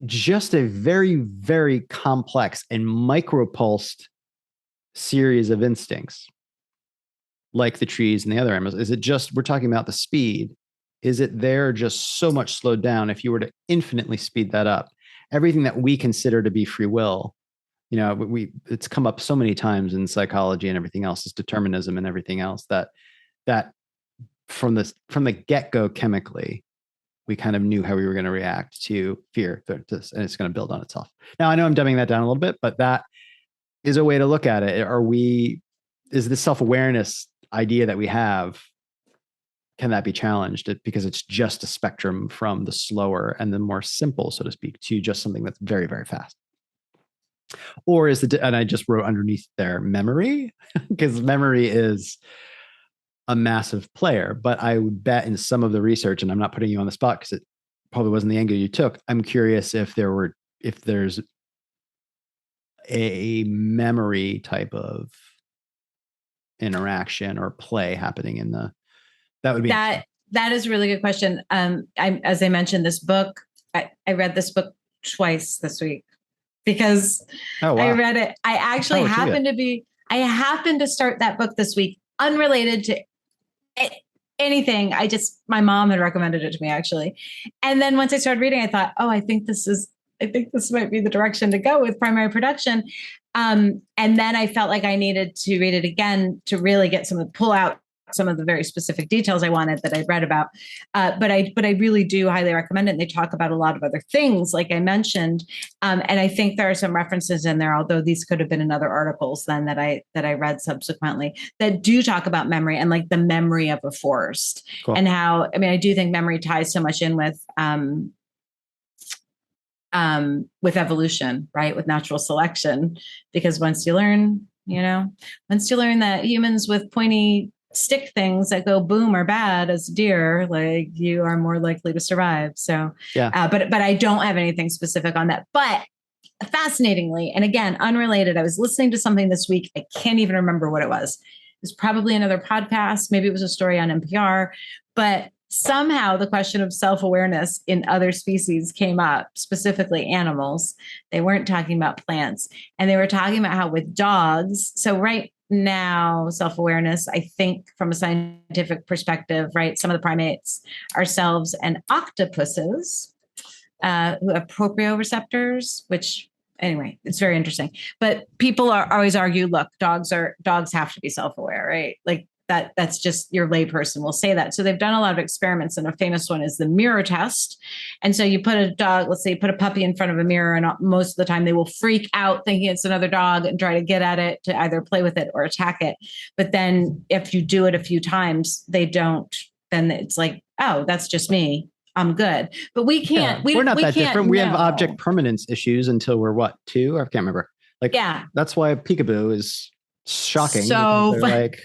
just a very, very complex and micropulsed series of instincts, like the trees and the other animals? Is it just, we're talking about the speed, is it there just so much slowed down? If you were to infinitely speed that up, everything that we consider to be free will, it's come up so many times in psychology and everything else, is determinism and everything else, that from the get-go chemically, we kind of knew how we were going to react to fear, and it's going to build on itself. Now, I know I'm dumbing that down a little bit, but that is a way to look at it. Is the self-awareness idea that we have, can that be challenged because it's just a spectrum from the slower and the more simple, so to speak, to just something that's very, very fast? Or is and I just wrote underneath there, memory, because memory is a massive player, but I would bet in some of the research, and I'm not putting you on the spot because it probably wasn't the angle you took, I'm curious if there's a memory type of interaction or play happening that would be that is a really good question. As I mentioned, this book, I read this book twice this week because I read it. I actually happened to start that book this week, unrelated to anything. My mom had recommended it to me, actually. And then once I started reading, I thought, I think this might be the direction to go with primary production. And then I felt like I needed to read it again to really pull out some of the very specific details I wanted that I'd read about. But I really do highly recommend it. And they talk about a lot of other things, like I mentioned. And I think there are some references in there, although these could have been in other articles then that I read subsequently, that do talk about memory and like the memory of a forest. Cool. And how, I do think memory ties so much in with evolution, right? With natural selection, because once you learn that humans with pointy stick things that go boom are bad as deer, like, you are more likely to survive. So, yeah. But I don't have anything specific on that. But fascinatingly, and again, unrelated, I was listening to something this week. I can't even remember what it was. It was probably another podcast. Maybe it was a story on NPR, but somehow the question of self-awareness in other species came up, specifically animals. They weren't talking about plants. And they were talking about how with dogs, so right now, self-awareness, I think from a scientific perspective, right, some of the primates, ourselves and octopuses, who have proprioceptors, which, anyway, it's very interesting. But people always argue, look, dogs have to be self-aware, right? Like that's just, your layperson will say that. So they've done a lot of experiments, and a famous one is the mirror test. And so you put a dog, let's say you put a puppy in front of a mirror, and most of the time they will freak out thinking it's another dog and try to get at it to either play with it or attack it. But then if you do it a few times, they don't, then it's like, oh, that's just me, I'm good. But we can't, we're not that different. We have object permanence issues until we're 2? I can't remember. Like, yeah, that's why peekaboo is shocking. So like,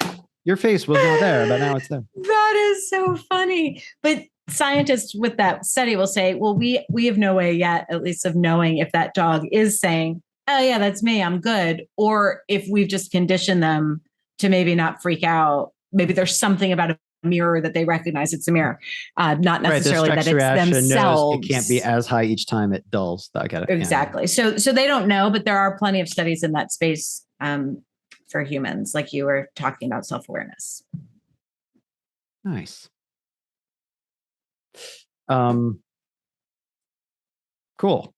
your face was not there, but now it's there. That is so funny. But scientists with that study will say, well, we have no way yet, at least, of knowing if that dog is saying, oh yeah, that's me, I'm good. Or if we've just conditioned them to maybe not freak out. Maybe there's something about a mirror that they recognize it's a mirror. Not necessarily that it's themselves. It can't be as high each time it dulls. I get it. Exactly. Yeah. So they don't know, but there are plenty of studies in that space. for humans, like you were talking about self-awareness. Nice. Cool.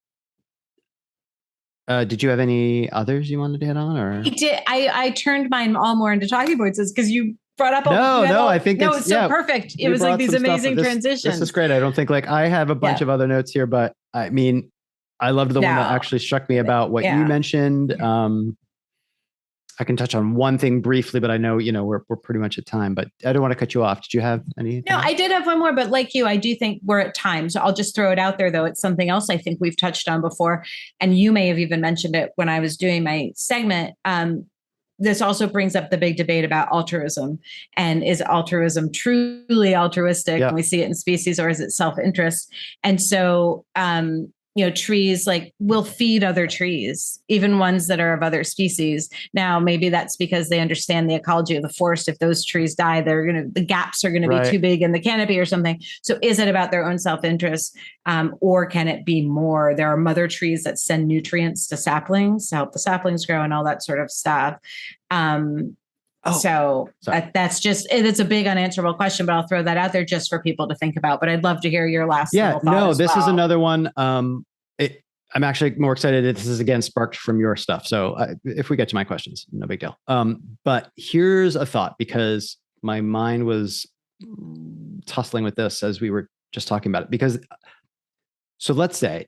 Did you have any others you wanted to hit on, or? I turned mine all more into talking points because you brought up. I think it's so perfect. It was like these amazing transitions. This is great. I don't think I have a bunch of other notes here, but I mean, I loved the one that actually struck me about what you mentioned. I can touch on one thing briefly, but I know, we're pretty much at time, but I don't want to cut you off. Did you have any? No, I did have one more, but like you, I do think we're at time. So I'll just throw it out there, though. It's something else I think we've touched on before. And you may have even mentioned it when I was doing my segment. This also brings up the big debate about altruism. And is altruism truly altruistic? Yeah. And we see it in species, or is it self-interest? And so, trees will feed other trees, even ones that are of other species. Now, maybe that's because they understand the ecology of the forest. If those trees die, the gaps are going to be too big in the canopy or something. So is it about their own self-interest? Or can it be more? There are mother trees that send nutrients to saplings to help the saplings grow and all that sort of stuff. It's a big unanswerable question, but I'll throw that out there just for people to think about. But I'd love to hear your last. Yeah, no, this is another one. I'm actually more excited that this is again sparked from your stuff. So if we get to my questions, no big deal. But here's a thought, because my mind was tussling with this as we were just talking about it. So let's say,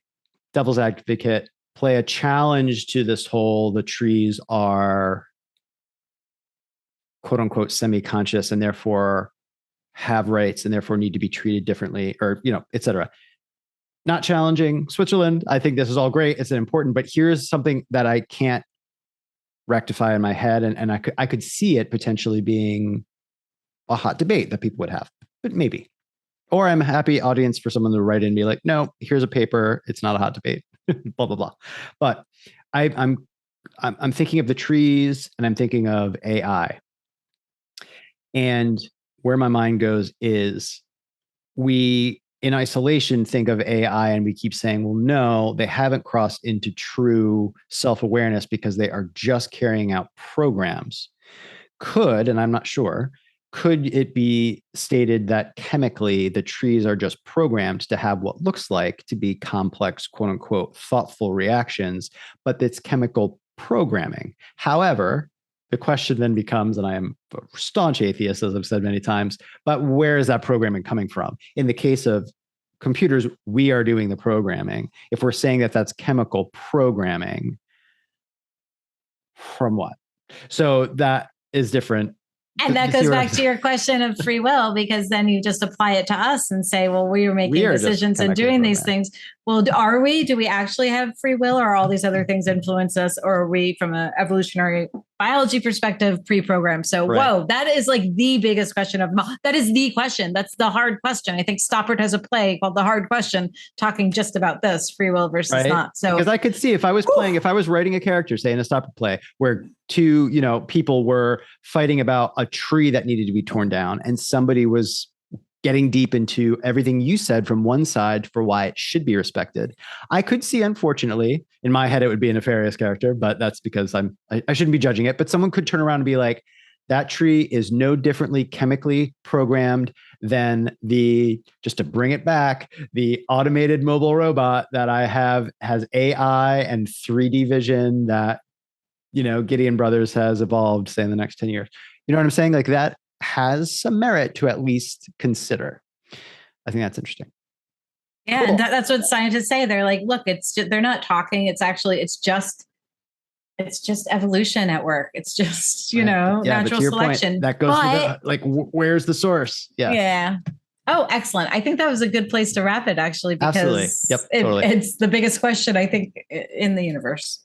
devil's advocate, play a challenge to this whole, the trees are quote unquote semi-conscious and therefore have rights and therefore need to be treated differently, or, et cetera. Not challenging Switzerland. I think this is all great. It's important, but here's something that I can't rectify in my head. And I could see it potentially being a hot debate that people would have, but maybe. Or I'm a happy audience for someone to write in and be like, no, here's a paper. It's not a hot debate, blah, blah, blah. But I'm thinking of the trees and I'm thinking of AI. And where my mind goes is we, in isolation, think of AI and we keep saying, well, no, they haven't crossed into true self-awareness because they are just carrying out programs. And I'm not sure, could it be stated that chemically the trees are just programmed to have what looks like to be complex, quote unquote, thoughtful reactions, but it's chemical programming? However, the question then becomes, and I am a staunch atheist, as I've said many times, but where is that programming coming from? In the case of computers, we are doing the programming. If we're saying that that's chemical programming, from what? So that is different. And that goes back to your question of free will, because then you just apply it to us and say, well, we are making decisions and doing these things. Well, are we? Do we actually have free will, or all these other things influence us? Or are we, from an evolutionary biology perspective, pre-programmed? So, whoa, that is like the biggest question that is the question. That's the hard question. I think Stoppard has a play called The Hard Question, talking just about this, free will versus not. So, because I could see if I was writing a character, say in a Stoppard play, where two, people were fighting about a tree that needed to be torn down, and somebody was getting deep into everything you said from one side for why it should be respected. I could see, unfortunately, in my head, it would be a nefarious character, but that's because I shouldn't be judging it. But someone could turn around and be like, that tree is no differently chemically programmed than just to bring it back, the automated mobile robot that I have has AI and 3D vision that, Gideon Brothers has evolved, say, in the next 10 years. You know what I'm saying? Like, that has some merit to at least consider. I think that's interesting. Yeah, cool. And that's what scientists say. They're like, look, they're not talking. It's just evolution at work. It's just, natural selection. Point, that goes to where's the source? Yeah. Yeah. Oh, excellent. I think that was a good place to wrap it, actually, because it's the biggest question, I think, in the universe.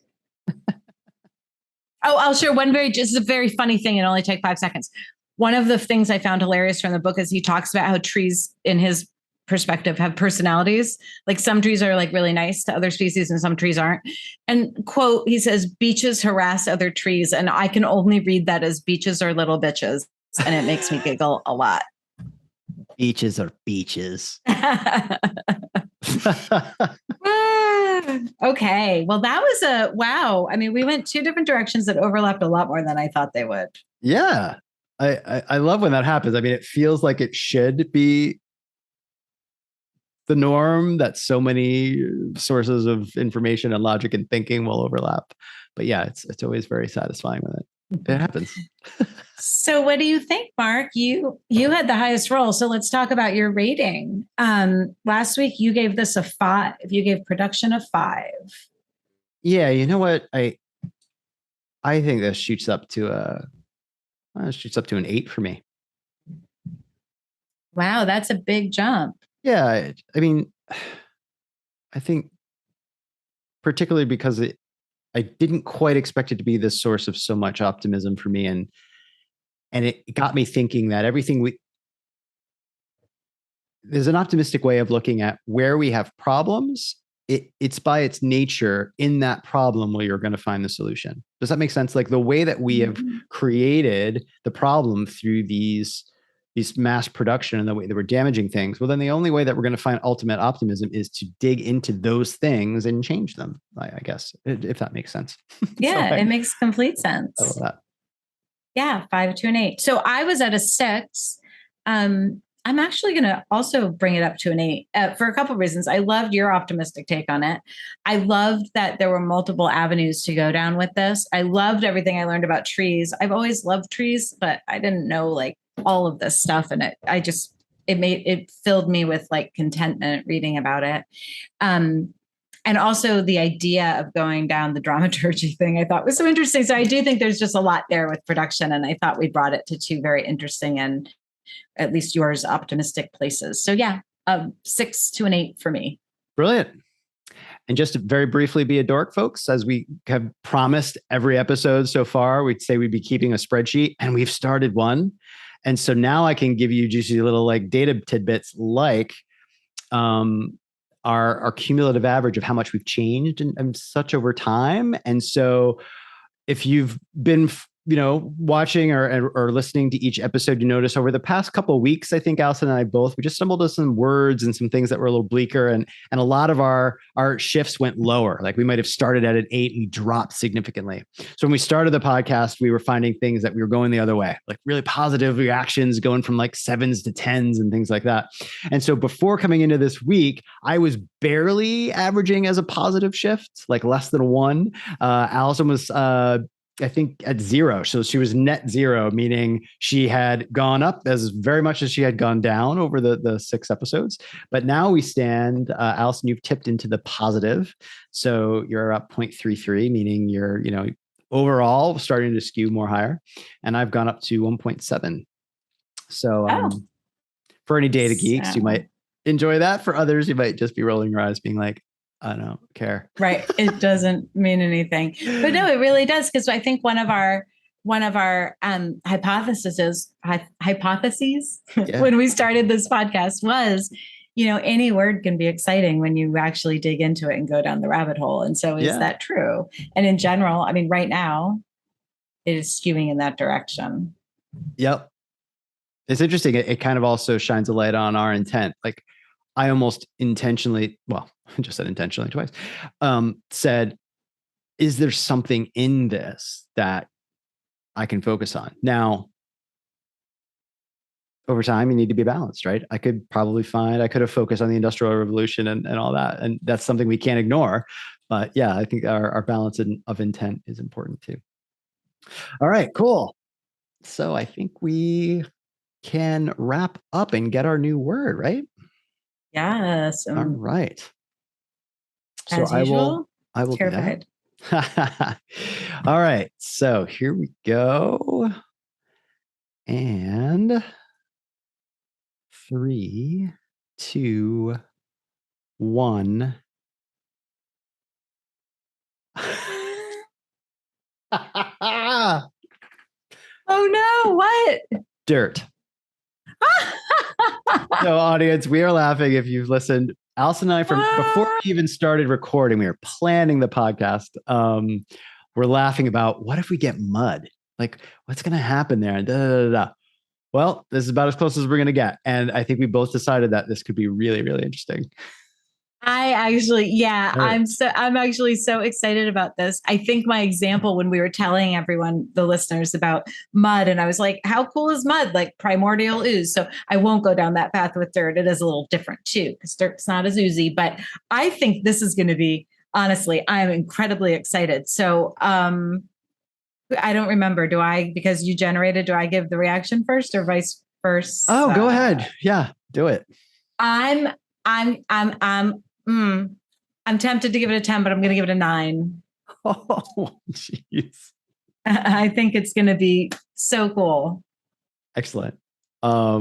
Oh, I'll share just a very funny thing. It'll only take 5 seconds. One of the things I found hilarious from the book is he talks about how trees, in his perspective, have personalities. Like, some trees are like really nice to other species and some trees aren't. And quote, he says, beeches harass other trees. And I can only read that as beeches are little bitches. And it makes me giggle a lot. Beeches are beaches. Okay. Well, that was wow. I mean, we went two different directions that overlapped a lot more than I thought they would. Yeah. I love when that happens. I mean, it feels like it should be the norm that so many sources of information and logic and thinking will overlap. But yeah, it's always very satisfying when it happens. So what do you think, Mark? You had the highest roll. So let's talk about your rating. Last week you gave this a 5. You gave production a 5. Yeah, you know what? I think this shoots up to an 8 for me. Wow, that's a big jump. Yeah, I mean, I think particularly because I didn't quite expect it to be this source of so much optimism for me, and it got me thinking that there's an optimistic way of looking at where we have problems. It's by its nature in that problem where you're going to find the solution. Does that make sense? Like the way that we have created the problem through these mass production and the way that we're damaging things. Well, then the only way that we're going to find ultimate optimism is to dig into those things and change them, I guess, if that makes sense. Yeah, So it makes complete sense. I love that. Yeah, 5 to an 8. So I was at a 6. I'm actually going to also bring it up to an 8 for a couple of reasons. I loved your optimistic take on it. I loved that there were multiple avenues to go down with this. I loved everything I learned about trees. I've always loved trees, but I didn't know like all of this stuff. And it filled me with like contentment reading about it. And also the idea of going down the dramaturgy thing I thought was so interesting. So I do think there's just a lot there with production. And I thought we brought it to two very interesting and at least yours optimistic places. So yeah, 6 to an 8 for me. Brilliant. And just to very briefly be a dork, folks, as we have promised every episode so far, we'd say we'd be keeping a spreadsheet, and we've started one. And so now I can give you juicy little like data tidbits like our cumulative average of how much we've changed and such over time. And so if you've been watching or listening to each episode, you notice over the past couple of weeks, I think Alison and I both, we just stumbled on some words and some things that were a little bleaker, and a lot of our shifts went lower. Like we might have started at an 8 and dropped significantly. So when we started the podcast, we were finding things that we were going the other way, like really positive reactions going from like 7s to 10s and things like that. And so before coming into this week, I was barely averaging as a positive shift, like less than a 1. Alison was I think at 0. So she was net 0, meaning she had gone up as very much as she had gone down over the 6 episodes. But now we stand, Alison, you've tipped into the positive. So you're up 0.33, meaning you're, overall starting to skew more higher. And I've gone up to 1.7. So for any data geeks, you might enjoy that. For others, you might just be rolling your eyes being like, I don't care. Right. It doesn't mean anything. But no, it really does. Because I think one of our hypotheses when we started this podcast was, any word can be exciting when you actually dig into it and go down the rabbit hole. And so is that true? And in general, I mean, right now it is skewing in that direction. Yep. It's interesting. It kind of also shines a light on our intent. Like I almost intentionally, well, I just said intentionally twice, said, is there something in this that I can focus on? Now, over time, you need to be balanced, right? I could have focused on the Industrial Revolution and all that. And that's something we can't ignore. But yeah, I think our balance of intent is important too. All right, cool. So I think we can wrap up and get our new word, right? Yes. All right. So I will terrified. Do that. All right. So here we go. And 3, 2, 1. Oh no, what? Dirt. So audience, we are laughing if you've listened. Alison and I, from before we even started recording, we were planning the podcast. We're laughing about what if we get mud? Like, what's going to happen there? And da, da, da, da. Well, this is about as close as we're going to get. And I think we both decided that this could be really, really interesting. I'm actually so excited about this. I think my example when we were telling everyone, the listeners, about mud, and I was like, how cool is mud? Like primordial ooze. So I won't go down that path with dirt. It is a little different too, because dirt's not as oozy. But I think this is going to be, honestly, I'm incredibly excited. So I don't remember. Because you generated, do I give the reaction first or vice versa? Oh, go ahead. Yeah, do it. I'm, I'm, I'm, I'm, mm, I'm tempted to give it a 10, but I'm going to give it a 9. Oh, jeez. I think it's going to be so cool. Excellent. I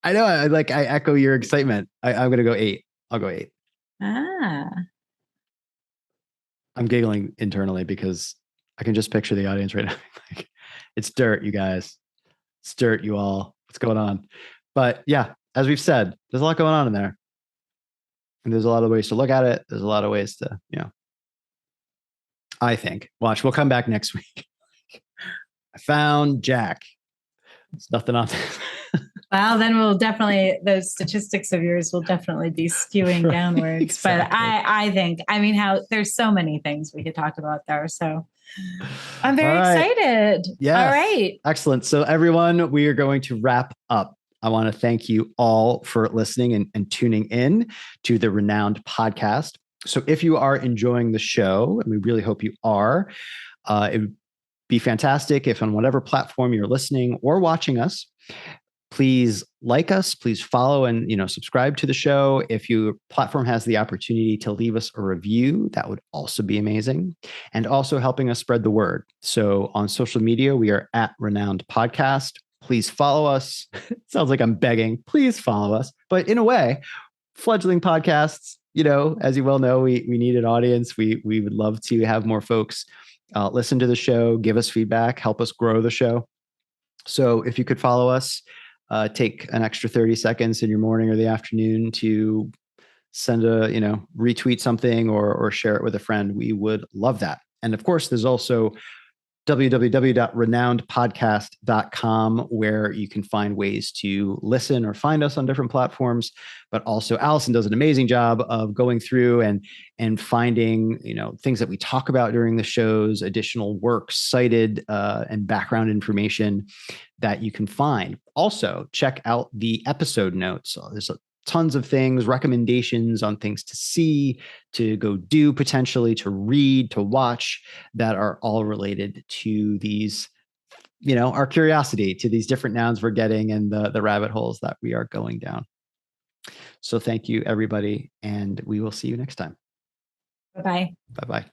know. I echo your excitement. I'm going to go 8. I'll go 8. I'm giggling internally because I can just picture the audience right now. Like, it's dirt, you guys. It's dirt, you all. What's going on? But yeah, as we've said, there's a lot going on in there. And there's a lot of ways to look at it. There's a lot of ways to, I think. Watch, we'll come back next week. I found Jack. There's nothing on there. Well, then those statistics of yours will definitely be skewing right, downwards. Exactly. But I think, there's so many things we could talk about there. So I'm very excited. Yeah. All right. Excellent. So everyone, we are going to wrap up. I want to thank you all for listening and tuning in to the ReNouned podcast. So if you are enjoying the show, and we really hope you are, it would be fantastic if on whatever platform you're listening or watching us, please like us, please follow and subscribe to the show. If your platform has the opportunity to leave us a review, that would also be amazing. And also helping us spread the word. So on social media, we are at ReNouned Podcast. Please follow us. It sounds like I'm begging. Please follow us. But in a way, fledgling podcasts, as you well know, we need an audience. We would love to have more folks listen to the show, give us feedback, help us grow the show. So if you could follow us, take an extra 30 seconds in your morning or the afternoon to send retweet something or share it with a friend. We would love that. And of course, there's also www.renownedpodcast.com, where you can find ways to listen or find us on different platforms. But also Alison does an amazing job of going through and finding, things that we talk about during the shows, additional works cited, and background information that you can find. Also, check out the episode notes. There's tons of things, recommendations on things to see, to go do, potentially to read, to watch, that are all related to these, our curiosity to these different nouns we're getting and the rabbit holes that we are going down. So thank you, everybody, and we will see you next time. Bye-bye. Bye-bye.